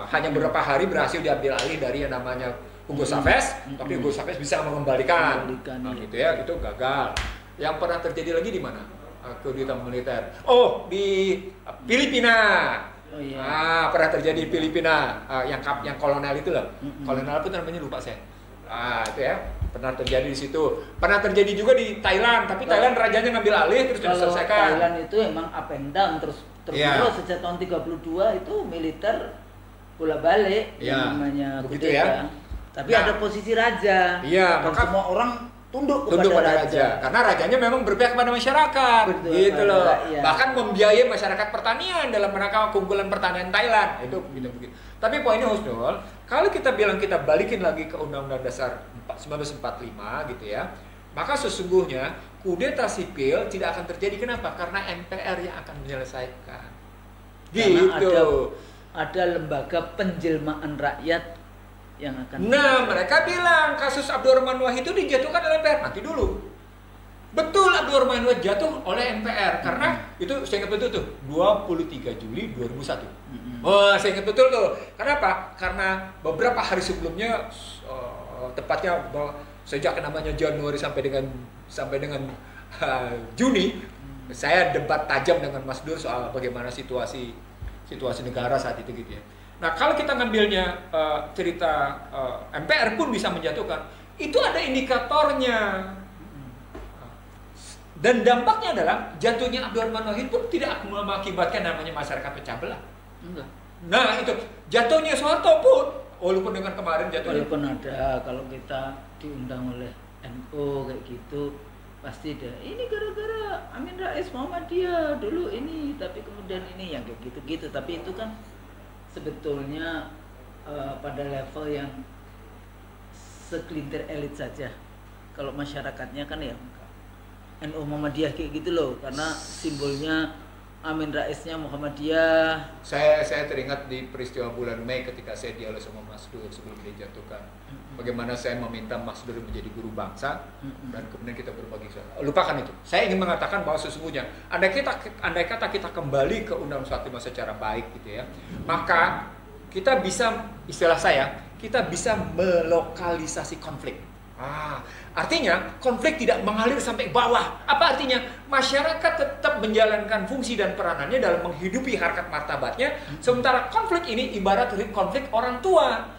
Hanya beberapa hari berhasil diambil alih dari yang namanya Hugo Chavez, tapi Hugo Chavez bisa mengembalikan. Gitu ya, itu gagal. Yang pernah terjadi lagi di mana? Kudeta militer. Oh, di Filipina. Oh iya. Pernah terjadi di Filipina. Yang kolonel itu loh. Kolonel apa namanya lupa saya. Itu ya. Pernah terjadi di situ. Pernah terjadi juga di Thailand, tapi Thailand rajanya ngambil alih terus diselesaikan. Thailand itu emang up and down terus sejak tahun 32 itu militer bolak-balik yang namanya kudeta. Ya. Tapi ada posisi raja. Iya, dan semua orang tunduk kepada raja. Karena rajanya memang berpihak kepada masyarakat. Betul, gitu loh. Iya. Bahkan membiayai masyarakat pertanian dalam rangka keunggulan pertanian Thailand. Itu begitu. Tapi poinnya Husnul, kalau kita bilang kita balikin lagi ke Undang-Undang Dasar 1945 gitu ya, maka sesungguhnya kudeta sipil tidak akan terjadi. Kenapa? Karena MPR yang akan menyelesaikan. Gitu. Karena ada lembaga penjelmaan rakyat yang akan. Mereka bilang kasus Abdurrahman Wahid itu dijatuhkan oleh MPR. Nanti dulu. Betul, Abdurrahman Wahid jatuh oleh MPR karena itu saya ingat betul tuh 23 Juli 2001. Saya ingat betul tuh. Kenapa? Karena beberapa hari sebelumnya tepatnya sejak namanya Januari sampai dengan Juni, saya debat tajam dengan Mas Dur soal bagaimana situasi negara saat itu gitu ya. Nah, kalau kita ngambilnya cerita MPR pun bisa menjatuhkan, itu ada indikatornya. Dan dampaknya adalah jatuhnya Abdurrahman Wahid pun tidak mengakibatkan namanya masyarakat pecah belah. Enggak. Nah, itu jatuhnya Soeharto pun, walaupun dengan kemarin jatuhnya. Walaupun ada, kalau kita diundang oleh NU kayak gitu, pasti ada. Ini gara-gara Amin Rais Muhammadiyah dulu ini, tapi kemudian ini yang kayak gitu-gitu. Tapi itu kan sebetulnya pada level yang segelintir elit saja. Kalau masyarakatnya kan ya NU Muhammadiyah kayak gitu loh, karena simbolnya Amin Raisnya Muhammadiyah. Saya teringat di peristiwa bulan Mei ketika saya dialog sama Mas Dur sebelum dijatuhkan. Bagaimana saya meminta Mas Dur menjadi guru bangsa dan kemudian kita berbagi. Lupakan itu. Saya ingin mengatakan bahwa sesungguhnya andai kata kita kembali ke Undang-Undang 45 secara baik gitu ya, maka kita bisa, istilah saya, kita bisa melokalisasi konflik. Artinya konflik tidak mengalir sampai bawah. Apa artinya? Masyarakat tetap menjalankan fungsi dan peranannya dalam menghidupi harkat martabatnya. Sementara konflik ini ibarat konflik orang tua.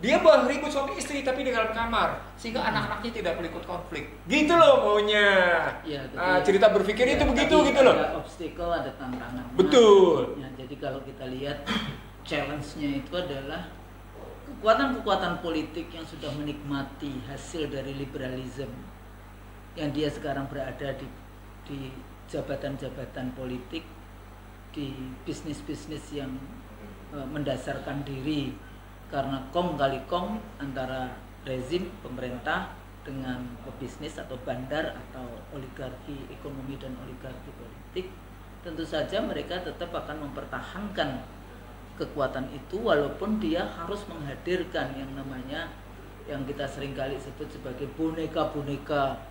Dia beribut suami istri tapi di dalam kamar, sehingga anak-anaknya tidak perlu ikut konflik. Gitu loh maunya. Ya, cerita berpikir itu begitu gitu loh. Ada obstacle, ada tantangan. Betul. Ya, jadi kalau kita lihat challenge-nya itu adalah kekuatan-kekuatan politik yang sudah menikmati hasil dari liberalisme, yang dia sekarang berada di jabatan-jabatan politik, di bisnis-bisnis yang mendasarkan diri karena kong kali kong antara rezim pemerintah dengan pebisnis atau bandar atau oligarki ekonomi dan oligarki politik, tentu saja mereka tetap akan mempertahankan kekuatan itu walaupun dia harus menghadirkan yang namanya yang kita seringkali sebut sebagai boneka-boneka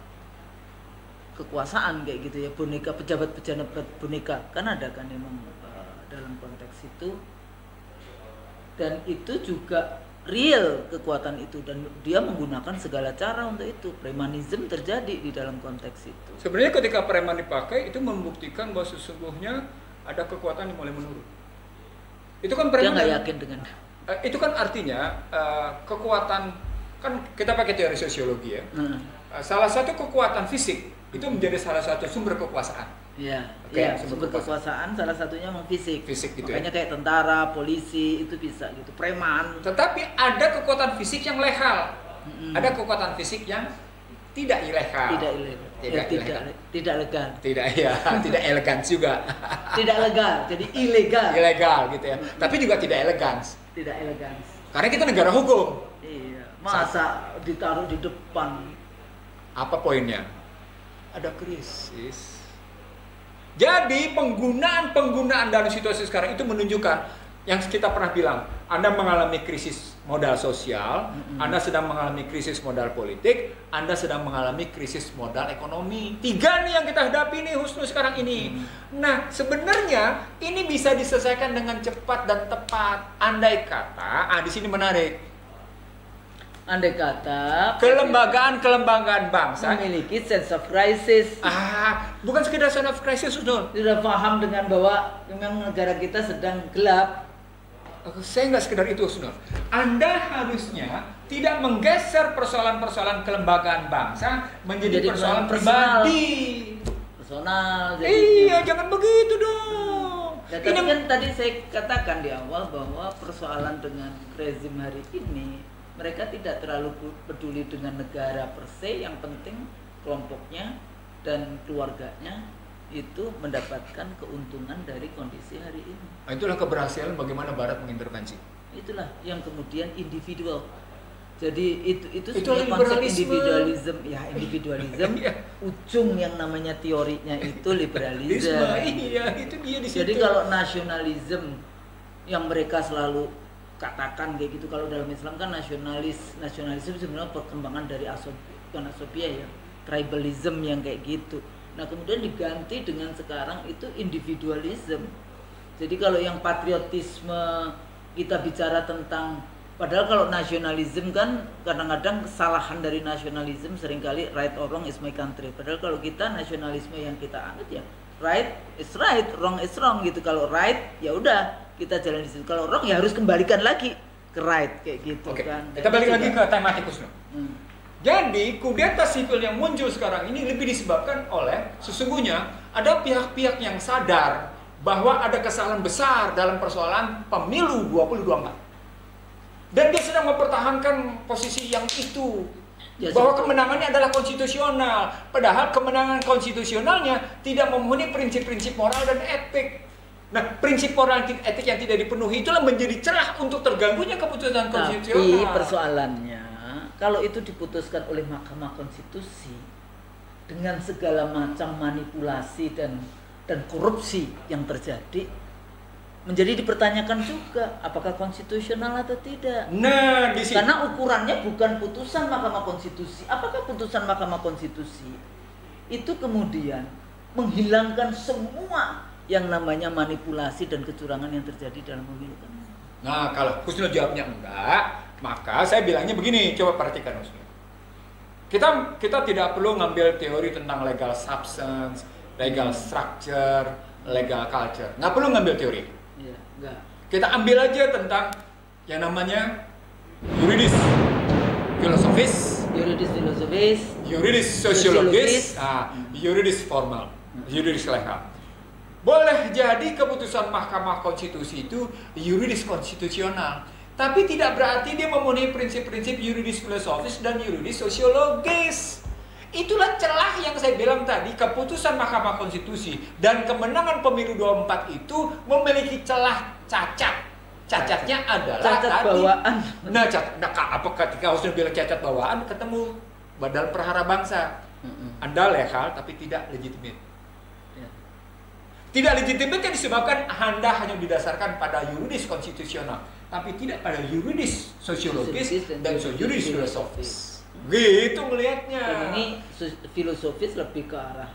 kekuasaan kayak gitu ya, boneka pejabat-pejabat boneka kan ada kan memang dalam konteks itu, dan itu juga real kekuatan itu dan dia menggunakan segala cara untuk itu. Premanisme terjadi di dalam konteks itu. Sebenarnya ketika preman dipakai itu membuktikan bahwa sesungguhnya ada kekuatan yang mulai menurun. Itu kan preman. Dia nggak yakin dengan itu kan artinya kekuatan, kan kita pakai teori sosiologi ya. Salah satu kekuatan fisik itu menjadi salah satu sumber kekuasaan. Iya, Oke, ya, sumber sumber kekuasaan salah satunya memang fisik. Fisik gitu. Makanya kayak tentara, polisi itu bisa gitu, preman. Tetapi ada kekuatan fisik yang legal. Ada kekuatan fisik yang tidak ilegal. Tidak ilegal. Tidak legal. Tidak ya, tidak elegan juga. Tidak legal, jadi ilegal. Ilegal gitu ya. Tapi juga tidak elegan. Tidak elegan. Karena kita negara hukum. Iya. Masa ditaruh di depan? Apa poinnya? Ada krisis. Jadi penggunaan dalam situasi sekarang itu menunjukkan yang kita pernah bilang, Anda mengalami krisis modal sosial, Anda sedang mengalami krisis modal politik, Anda sedang mengalami krisis modal ekonomi. 3 nih yang kita hadapi nih Husnu sekarang ini. Nah, sebenarnya ini bisa diselesaikan dengan cepat dan tepat. Andai kata, di sini menarik. Andai kata Kelembagaan bangsa memiliki sense of crisis. Bukan sekedar sense of crisis, Husnul. Sudah paham dengan bahwa memang negara kita sedang gelap. Saya nggak sekedar itu, Husnul. Anda harusnya tidak menggeser persoalan-persoalan kelembagaan bangsa menjadi persoalan pribadi. Personal. Iya, jangan begitu dong. Ya, tapi kan tadi saya katakan di awal bahwa persoalan dengan rezim hari ini, mereka tidak terlalu peduli dengan negara per se, yang penting kelompoknya dan keluarganya itu mendapatkan keuntungan dari kondisi hari ini. Itulah keberhasilan bagaimana Barat mengintervensi. Itulah yang kemudian individual. Jadi itu sebenarnya konsep liberalisme. individualisme, ya individualisme. Ujung yang namanya teorinya itu liberalisme. Iya, itu dia di situ. Jadi kalau nasionalisme yang mereka selalu katakan kayak gitu, kalau dalam Islam kan nasionalisme sebenarnya perkembangan dari asobia ya, tribalism yang kayak gitu. Nah kemudian diganti dengan sekarang itu individualism. Jadi kalau yang patriotisme kita bicara tentang, padahal kalau nasionalisme kan kadang-kadang kesalahan dari nasionalisme seringkali right or wrong is my country. Padahal kalau kita nasionalisme yang kita anut ya right is right, wrong is wrong gitu. Kalau right ya udah kita jalan di situ. Kalau wrong ya harus kembalikan lagi ke right kayak gitu. Oke, kan. kita balik lagi ke tematik Husnu. Jadi kudeta sipil yang muncul sekarang ini lebih disebabkan oleh sesungguhnya ada pihak-pihak yang sadar bahwa ada kesalahan besar dalam persoalan pemilu 2024. Dan dia sedang mempertahankan posisi yang itu. Ya, bahwa kemenangannya adalah konstitusional. Padahal kemenangan konstitusionalnya tidak memenuhi prinsip-prinsip moral dan etik. Nah, prinsip moral dan etik yang tidak dipenuhi itulah menjadi celah untuk terganggunya keputusan konstitusional. Tapi persoalannya, kalau itu diputuskan oleh Mahkamah Konstitusi dengan segala macam manipulasi dan korupsi yang terjadi, menjadi dipertanyakan juga apakah konstitusional atau tidak. Nah, di sini karena ukurannya bukan putusan Mahkamah Konstitusi. Apakah putusan Mahkamah Konstitusi itu kemudian menghilangkan semua yang namanya manipulasi dan kecurangan yang terjadi dalam pemilu? Nah, kalau Husnul jawabnya enggak, maka saya bilangnya begini, coba perhatikan Husnul. Kita tidak perlu ngambil teori tentang legal substance, legal structure, legal culture. Nggak perlu ngambil teori. Iya, enggak. Kita ambil aja tentang yang namanya yuridis filosofis, yuridis sosiologis, yuridis formal, yuridis legal. Boleh jadi keputusan Mahkamah Konstitusi itu yuridis konstitusional, tapi tidak berarti dia memenuhi prinsip-prinsip yuridis filosofis dan yuridis sosiologis. Itulah celah yang saya bilang tadi, keputusan Mahkamah Konstitusi dan kemenangan pemilu 24 itu memiliki celah cacat. Cacatnya adalah cacat bawaan. Nah, apa ketika Husnul bilang cacat bawaan, ketemu Badan Perahara Bangsa. Anda legal tapi tidak legitimate. Ya. Tidak legitimate yang disebabkan Anda hanya didasarkan pada yuridis konstitusional, tapi tidak pada yuridis sosiologis dan yuridis filosofis. Gitu melihatnya. Dan ini filosofis lebih ke arah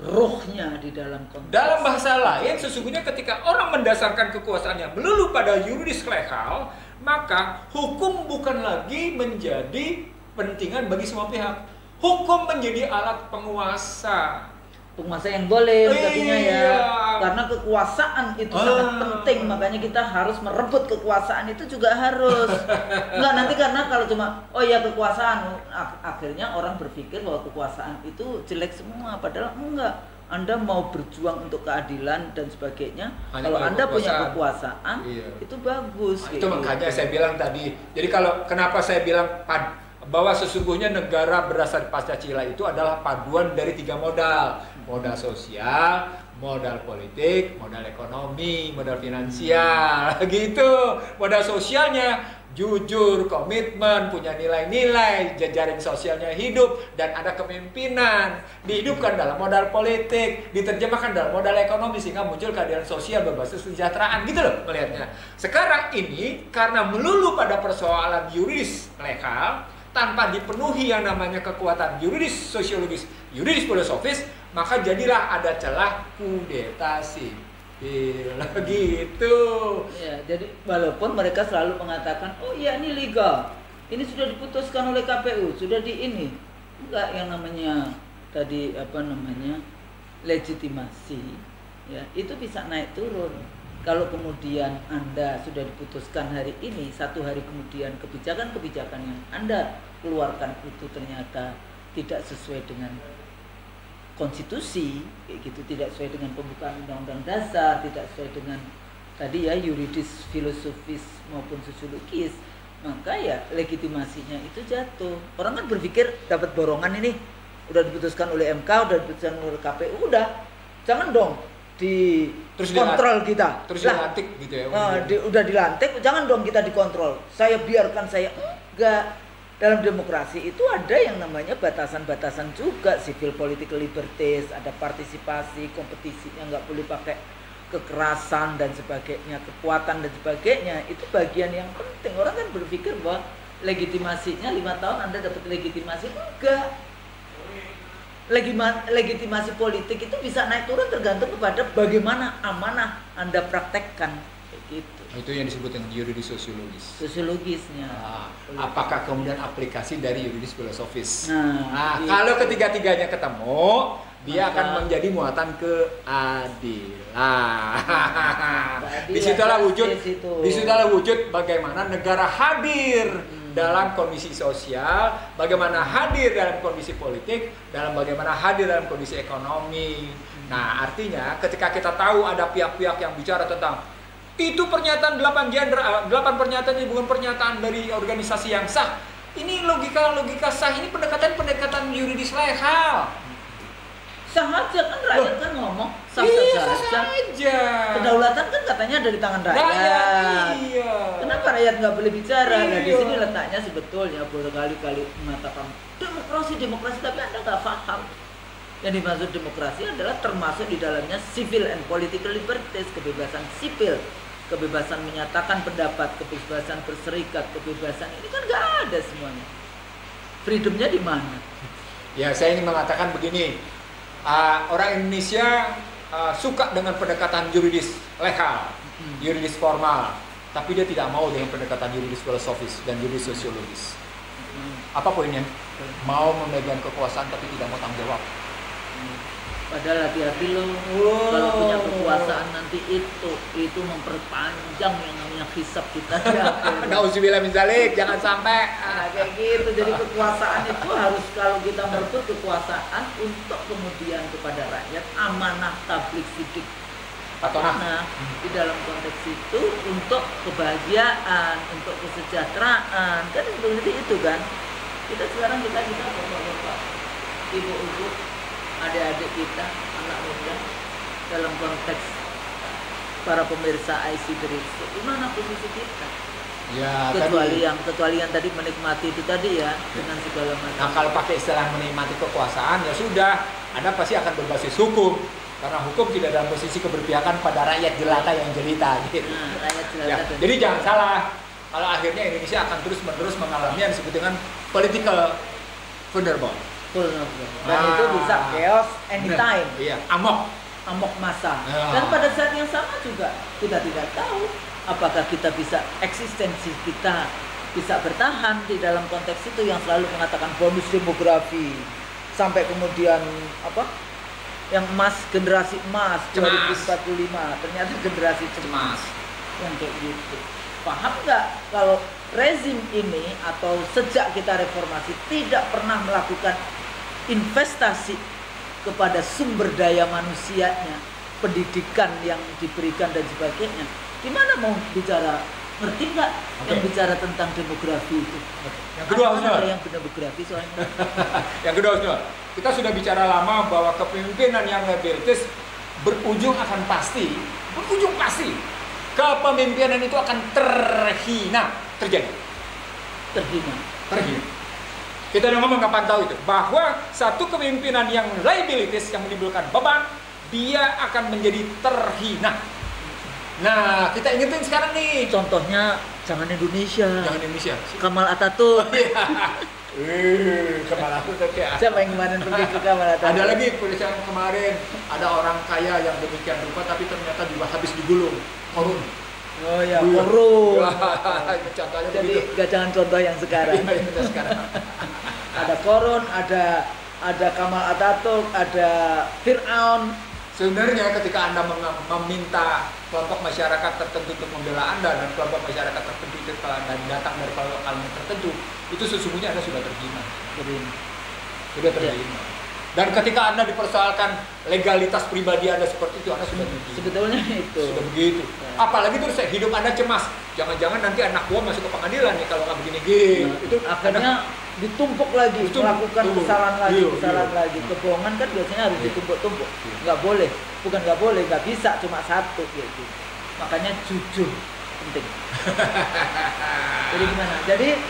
rohnya di dalam konteks. Dalam bahasa lain, sesungguhnya ketika orang mendasarkan kekuasaannya melulu pada yuridis legal, maka hukum bukan lagi menjadi pentingan bagi semua pihak. Hukum menjadi alat penguasa. Penguasa yang boleh katanya ya. Iya. Karena kekuasaan itu sangat penting, makanya kita harus merebut kekuasaan itu juga harus. Enggak nanti karena kalau cuma oh ya kekuasaan, akhirnya orang berpikir bahwa kekuasaan itu jelek semua, padahal enggak. Anda mau berjuang untuk keadilan dan sebagainya. Hanya kalau Anda punya kekuasaan, iya, itu bagus. Nah, itu makanya saya bilang tadi. Jadi kalau kenapa saya bilang bahwa sesungguhnya negara berdasar Pancasila itu adalah paduan dari 3 modal. Modal sosial, modal politik, modal ekonomi, modal finansial, gitu. Modal sosialnya jujur, komitmen, punya nilai-nilai, jejaring sosialnya hidup, dan ada kepemimpinan. Dihidupkan dalam modal politik, diterjemahkan dalam modal ekonomi, sehingga muncul keadilan sosial berbasis kesejahteraan, gitu loh melihatnya. Sekarang ini, karena melulu pada persoalan yuridis legal, tanpa dipenuhi yang namanya kekuatan yuridis sosiologis, yuridis filosofis, maka jadilah ada celah kudeta sipil gitu. Ya, jadi walaupun mereka selalu mengatakan, oh iya ini legal, ini sudah diputuskan oleh KPU, sudah di ini, enggak yang namanya tadi legitimasi, ya itu bisa naik turun. Kalau kemudian Anda sudah diputuskan hari ini, 1 hari kemudian kebijakan-kebijakan yang Anda keluarkan itu ternyata tidak sesuai dengan konstitusi, kayak gitu, tidak sesuai dengan pembukaan undang-undang dasar, tidak sesuai dengan tadi ya yuridis, filosofis maupun sosiologis, maka ya legitimasinya itu jatuh. Orang kan berpikir dapat borongan ini, udah diputuskan oleh MK, udah diputuskan oleh KPU, udah jangan dong terus kontrol kita. Terus dilantik gitu ya. Udah dilantik, jangan dong kita dikontrol. Saya biarkan saya enggak. Dalam demokrasi itu ada yang namanya batasan-batasan juga, civil political liberties, ada partisipasi, kompetisinya nggak boleh pakai kekerasan dan sebagainya, kekuatan dan sebagainya. Itu bagian yang penting. Orang kan berpikir bahwa legitimasinya 5 tahun Anda dapat legitimasi, enggak. Legitimasi politik itu bisa naik turun tergantung kepada bagaimana amanah Anda praktekkan, kayak gitu. Itu yang disebut dengan yuridis sosiologis. Sosiologisnya. Apakah kemudian aplikasi dari yuridis filosofis? Nah, kalau ketiga-tiganya ketemu, dia maka akan menjadi muatan keadilan. Disitulah wujud bagaimana negara hadir dalam kondisi sosial, bagaimana hadir dalam kondisi politik, bagaimana hadir dalam kondisi ekonomi. Nah, artinya ketika kita tahu ada pihak-pihak yang bicara tentang itu pernyataan 8 pernyataan ini bukan pernyataan dari organisasi yang sah. Ini logika sah, ini pendekatan yuridis legal. Sah aja kan, rakyat kan ngomong sah saja. Kedaulatan kan katanya ada di tangan rakyat. Iya. Kenapa rakyat nggak boleh bicara? Nah, di sini letaknya sebetulnya berkali-kali mengatakan demokrasi, tapi Anda nggak paham. Yang dimaksud demokrasi adalah termasuk di dalamnya civil and political liberties, kebebasan sipil, kebebasan menyatakan pendapat, kebebasan berserikat, kebebasan ini kan nggak ada semuanya. Freedomnya di mana? Ya, saya ingin mengatakan begini. Orang Indonesia suka dengan pendekatan yuridis legal, yuridis formal, tapi dia tidak mau dengan pendekatan yuridis filosofis dan yuridis sosiologis. Apa poinnya? Mau memegang kekuasaan tapi tidak mau tanggung jawab. Padahal hati-hati loh, kalau punya kekuasaan nanti itu memperpanjang yang namanya hisab kita. Nauzubillah min dzalik, jangan sampai kayak gitu. Jadi kekuasaan itu harus, kalau kita merebut kekuasaan untuk kemudian kepada rakyat, amanah tabligh sidik atau di dalam konteks itu untuk kebahagiaan, untuk kesejahteraan, kan seperti itu kan. Kita bapak-bapak, ibu-ibu, adik-adik kita, anak muda, dalam konteks para pemirsa IC Berisi, di mana posisi kita? Ya, kecuali yang tadi menikmati itu tadi ya dengan segala macam. Nah, kalau pakai istilah menikmati kekuasaan ya sudah, Anda pasti akan berbasis hukum. Karena hukum tidak dalam posisi keberpihakan pada rakyat jelata yang jelita gitu. Nah, rakyat jelata Ya, jadi jangan salah. Kalau akhirnya Indonesia akan terus-menerus mengalami yang disebut dengan political vulnerable. Dan itu bisa chaos anytime. Iya, amok massa. Ya. Dan pada saat yang sama juga kita tidak tahu apakah kita bisa, eksistensi kita bisa bertahan di dalam konteks itu yang selalu mengatakan bonus demografi sampai kemudian apa yang emas, generasi emas 2045 ternyata generasi cemas yang kayak gitu. Paham nggak kalau rezim ini atau sejak kita reformasi tidak pernah melakukan investasi kepada sumber daya manusianya, pendidikan yang diberikan dan sebagainya, gimana mau bicara, ngerti nggak yang bicara tentang demografi itu? Yang kedua ada yang demografi soalnya. Yang kedua kita sudah bicara lama bahwa kepemimpinan yang libertis berujung pasti kepemimpinan itu akan terhina. Kita udah ngomong kapan tahu itu bahwa satu kepemimpinan yang liabilities yang menimbulkan beban dia akan menjadi terhina. Nah, kita ingetin sekarang nih. Contohnya jangan Indonesia. Kamal Atatürk. Kamal Atatürk ya. Siapa yang kemarin pergi ke Kamal Atatürk? Ada lagi polisi yang kemarin ada orang kaya yang demikian rupa tapi ternyata juga habis digulung. Korun. Oh ya, korun. Contohnya jadi begitu. Gak jangan contoh yang sekarang. Ada korun, ada Kamal Atatürk, ada Fir'aun. Sebenarnya ketika Anda meminta kelompok masyarakat tertentu untuk membela Anda dan kelompok masyarakat tertentu itu datang dari kelompok tertentu, itu sesungguhnya Anda sudah terhina. Sudah terhina. Dan ketika Anda dipersoalkan legalitas pribadi Anda seperti itu, Anda sudah terhina. Sebetulnya itu. Sudah begitu. Apalagi terus hidup Anda cemas. Jangan-jangan nanti anak gua masuk ke pengadilan nih kalau nggak begini-gini. Itu akhirnya ditumpuk lagi, melakukan kesalahan lagi. Kebohongan kan biasanya harus ditumpuk-tumpuk. Nggak boleh, nggak bisa cuma satu gitu. Makanya jujur penting. Jadi gimana? Jadi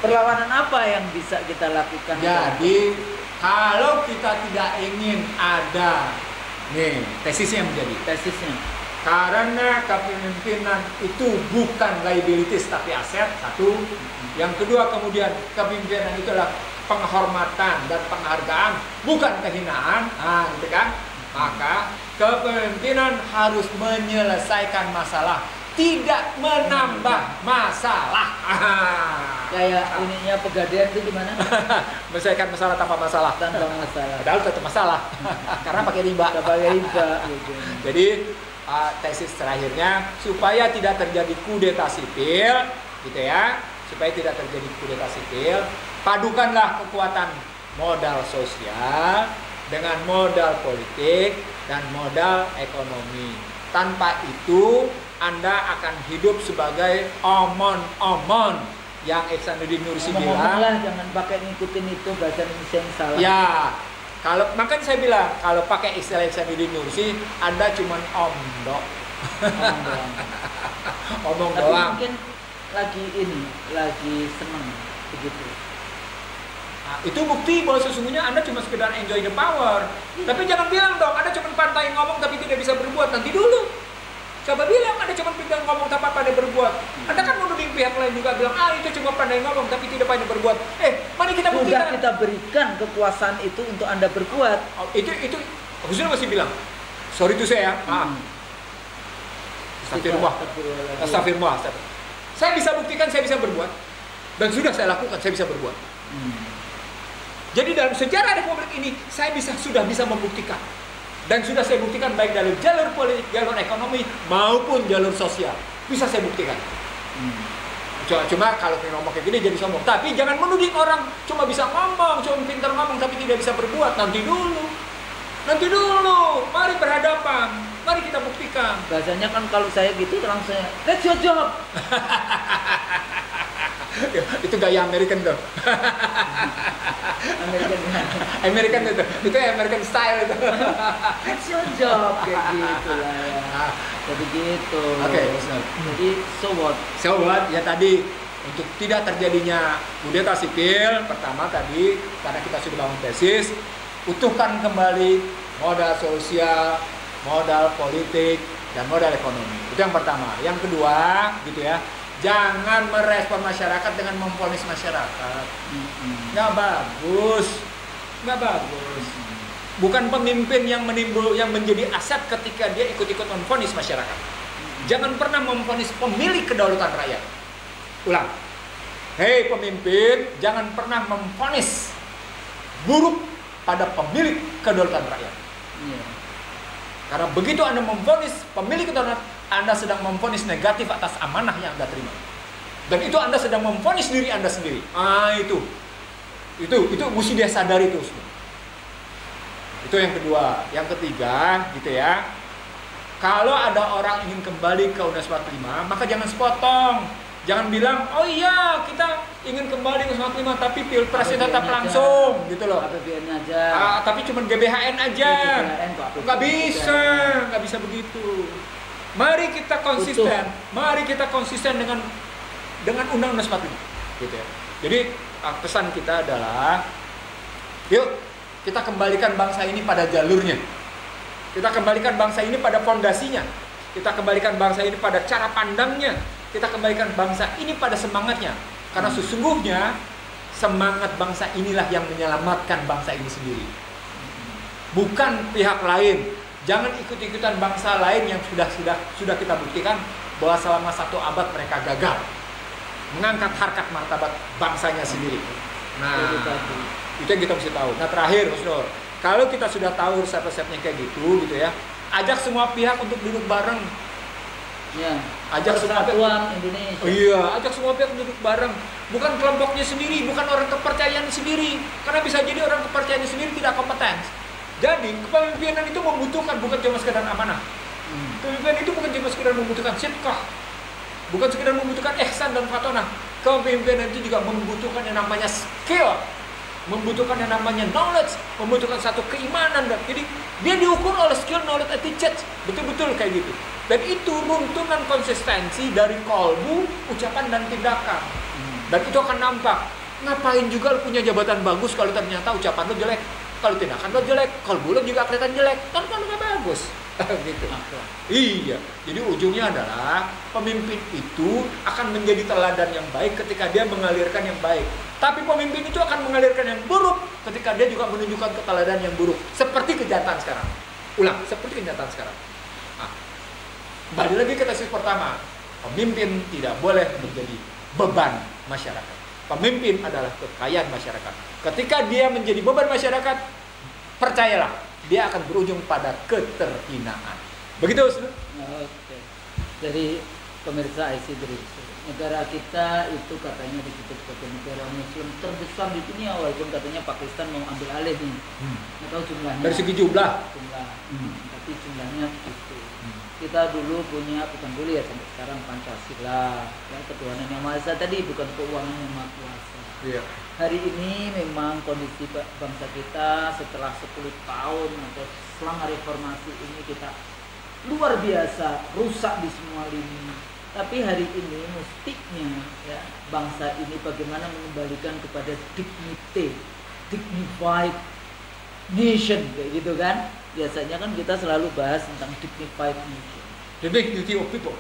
perlawanan apa yang bisa kita lakukan? Jadi kalau kita tidak ingin ada tesisnya karena kepemimpinan itu bukan liabilities tapi aset, satu. Yang kedua kemudian kepemimpinan itu adalah penghormatan dan penghargaan, bukan kehinaan. Gitu kan? Maka kepemimpinan harus menyelesaikan masalah, tidak menambah masalah. Kayak ininya Pegadaian itu gimana? Menyelesaikan masalah tanpa masalah. Padahal tetap masalah. Karena pakai riba. Gitu. Jadi tesis terakhirnya supaya tidak terjadi kudeta sipil, gitu ya. Supaya tidak terjadi kudeta sipil, padukanlah kekuatan modal sosial dengan modal politik dan modal ekonomi. Tanpa itu Anda akan hidup sebagai omon-omon yang Ihsanuddin Nursi bilang. Lah, jangan pakai ngikutin itu bahasa Indonesia yang salah. Ya, makanya saya bilang kalau pakai istilah Ihsanuddin Nursi, Anda cuma omong doang. Mungkin lagi seneng begitu. Nah, itu bukti bahwa sesungguhnya Anda cuma sekedar enjoy the power. Tapi jangan bilang dong, Anda cuma pandai ngomong tapi tidak bisa berbuat. Nanti dulu. Coba bilang Anda cuma pandai ngomong tapi pandai berbuat. Anda kan menuding pihak lain juga bilang, itu cuma pandai ngomong tapi tidak pandai berbuat. Mari kita buktikan. Sudah kita berikan kekuasaan itu untuk Anda berbuat. Itu Husnul masih bilang, sorry itu saya. Astagfirullah. Saya bisa buktikan, saya bisa berbuat. Dan sudah saya lakukan, saya bisa berbuat. Jadi dalam sejarah Republik ini, saya sudah bisa membuktikan. Dan sudah saya buktikan baik dalam jalur politik, jalur ekonomi, maupun jalur sosial. Bisa saya buktikan. Cuma kalau ngomong kayak gini jadi sombong. Tapi jangan menuding orang cuma bisa ngomong, cuma pintar ngomong, tapi tidak bisa berbuat. Nanti dulu. Mari berhadapan. Mari kita buktikan. Bahasanya kan kalau saya gitu langsung let's your job. Itu gaya American tuh. American itu American style itu. It's your job kayak gitu lah ya. Jadi gitu. Oke. Jadi so what? Ya tadi untuk tidak terjadinya kudeta sipil, pertama tadi karena kita sudah bangun tesis, utuhkan kembali modal sosial, modal politik, dan modal ekonomi. Itu yang pertama. Yang kedua, gitu ya, jangan merespon masyarakat dengan memvonis masyarakat. Nggak bagus. Bukan pemimpin yang menjadi aset ketika dia ikut-ikut memvonis masyarakat. Jangan pernah memvonis pemilik kedaulatan rakyat. Ulang. Hei pemimpin, jangan pernah memvonis buruk pada pemilik kedaulatan rakyat. Karena begitu Anda memvonis pemilik kedaulatan, Anda sedang memvonis negatif atas amanah yang Anda terima. Dan itu Anda sedang memvonis diri Anda sendiri. Itu mesti dia sadari itu. Itu yang kedua. Yang ketiga, gitu ya. Kalau ada orang ingin kembali ke UNES 45, maka jangan sepotong. Jangan bilang, oh iya kita ingin kembali ke 45 tapi pilpresnya tetap langsung, gitu loh. APBN aja. Tapi cuma GBHN aja. Nggak bisa begitu. Mari kita konsisten dengan Undang-Undang 45, gitu ya. Jadi pesan kita adalah, yuk kita kembalikan bangsa ini pada jalurnya. Kita kembalikan bangsa ini pada fondasinya. Kita kembalikan bangsa ini pada cara pandangnya. Kita kembalikan bangsa ini pada semangatnya. Karena sesungguhnya semangat bangsa inilah yang menyelamatkan bangsa ini sendiri. Bukan pihak lain. Jangan ikut-ikutan bangsa lain yang sudah kita buktikan bahwa selama 1 abad mereka gagal mengangkat harkat martabat bangsanya sendiri. Nah, itu yang kita mesti tahu. Nah, terakhir, Mas Nur, kalau kita sudah tahu resep-resepnya kayak gitu ya, ajak semua pihak untuk duduk bareng. Ya, ajak semua pihak Indonesia. Iya, ajak semua pihak duduk bareng. Bukan kelompoknya sendiri, bukan orang kepercayaan sendiri. Karena bisa jadi orang kepercayaan sendiri tidak kompeten. Jadi, kepemimpinan itu membutuhkan bukan cuma sekedar amanah. Kepemimpinan itu bukan cuma sekedar membutuhkan sidqah. Bukan sekedar membutuhkan ihsan dan fatonah. Kepemimpinan itu juga membutuhkan yang namanya skill, membutuhkan yang namanya knowledge, membutuhkan satu keimanan. Jadi dia diukur oleh skill, knowledge, attitude. Betul-betul kayak gitu. Dan itu runtunan konsistensi dari kolbu, ucapan dan tindakan. Dan itu akan nampak. Ngapain juga lu punya jabatan bagus kalau ternyata ucapan lu jelek, kalau tindakan lu jelek, kolbu lu juga kelihatan jelek, kan lu nggak bagus. Gitu. Iya. Jadi ujungnya adalah pemimpin itu akan menjadi teladan yang baik ketika dia mengalirkan yang baik. Tapi pemimpin itu akan mengalirkan yang buruk ketika dia juga menunjukkan keteladanan yang buruk. Seperti kenyataan sekarang. Ulang, seperti kenyataan sekarang. Nah, balik lagi ke tesis pertama. Pemimpin tidak boleh menjadi beban masyarakat. Pemimpin adalah kekayaan masyarakat. Ketika dia menjadi beban masyarakat, percayalah, dia akan berujung pada keterhinaan. Begitu, Saudara? Oke. Jadi pemirsa IC3, negara kita itu katanya disebut sebagai negara Muslim terbesar di dunia, walaupun katanya Pakistan mau ambil alih nih. Nggak tahu jumlahnya. Dari segi jumlah. Tapi jumlahnya itu. Kita dulu punya, bukan dulu ya, sampai sekarang Pancasila, ya, ketuhanan yang Maha Esa tadi, bukan keuangan yang Maha Kuasa. Iya. Hari ini memang kondisi bangsa kita setelah 10 tahun atau selama reformasi ini kita luar biasa rusak di semua lini. Tapi hari ini mestinya ya bangsa ini bagaimana mengembalikan kepada dignified nation kayak gitu kan. Biasanya kan kita selalu bahas tentang dignified nation. The dignity of people.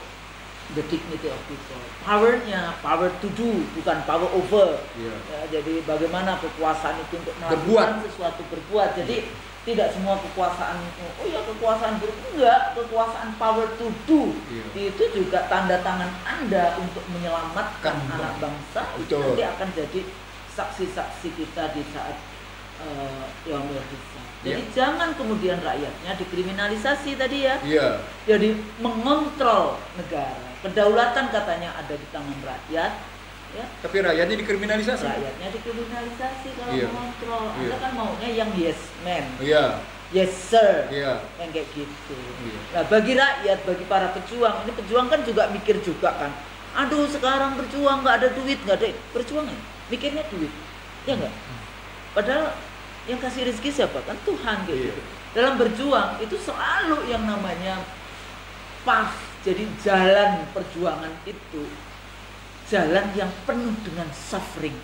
The dignity of people. Powernya, power to do, bukan power over. Yeah. Ya, jadi bagaimana kekuasaan itu untuk melakukan sesuatu, berbuat. Jadi tidak semua kekuasaan, oh ya kekuasaan enggak, kekuasaan power to do. Yeah. Itu juga tanda tangan Anda untuk menyelamatkan anak bangsa. Itu nanti akan jadi saksi-saksi kita di saat Yaumul Hisab. Jadi jangan kemudian rakyatnya dikriminalisasi tadi ya. Yeah. Jadi mengontrol negara. Kedaulatan katanya ada di tangan rakyat, ya. Tapi rakyatnya dikriminalisasi. Rakyatnya dikriminalisasi kalau mengontrol. Anda kan maunya yang yes man, yes sir, yang kayak gitu. Nah bagi rakyat, bagi para pejuang, ini pejuang kan juga mikir juga kan. Aduh sekarang berjuang nggak ada duit, nggak ada berjuang ya. Mikirnya duit, ya nggak? Padahal yang kasih rezeki siapa? Kan Tuhan gitu. Iya. Dalam berjuang itu selalu yang namanya path, jadi jalan perjuangan itu jalan yang penuh dengan suffering.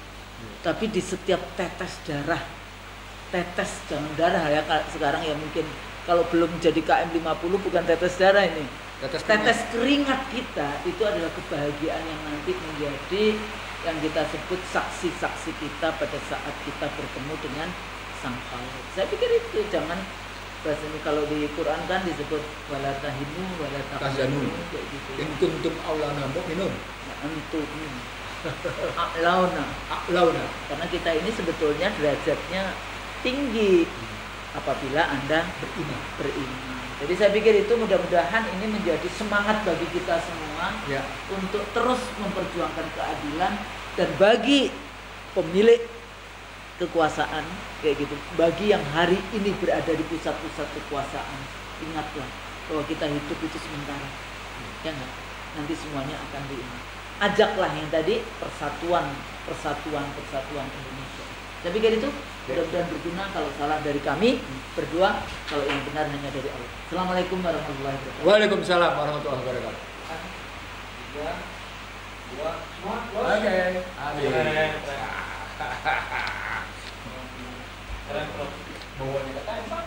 Tapi di setiap tetes darah, tetes jangan darah ya sekarang ya, mungkin kalau belum jadi KM 50 bukan tetes darah ini. Tetes keringat kita itu adalah kebahagiaan yang nanti menjadi yang kita sebut saksi-saksi kita pada saat kita bertemu dengan Sang Khalid. Saya pikir itu, jangan bahasa ini kalau di Quran kan disebut wala tahinu wala tahzanu kayak gitu. In kuntum aulana mu'minun. Antum a'launa. Karena kita ini sebetulnya derajatnya tinggi apabila Anda beriman. Jadi saya pikir itu mudah-mudahan ini menjadi semangat bagi kita semua Ya. untuk terus memperjuangkan keadilan, dan bagi pemilik kekuasaan kayak gitu, bagi yang hari ini berada di pusat-pusat kekuasaan, ingatlah bahwa kita hidup itu sementara, ya enggak? Nanti semuanya akan diingat. Ajaklah yang tadi persatuan Indonesia. Saya pikir itu mudah-mudahan berguna. Kalau salah dari kami berdua, kalau yang benar hanya dari Allah. Assalamualaikum warahmatullahi wabarakatuh. Waalaikumsalam warahmatullahi wabarakatuh. 3, 2, 1. Oke. Keren, Prof. Bawanya kata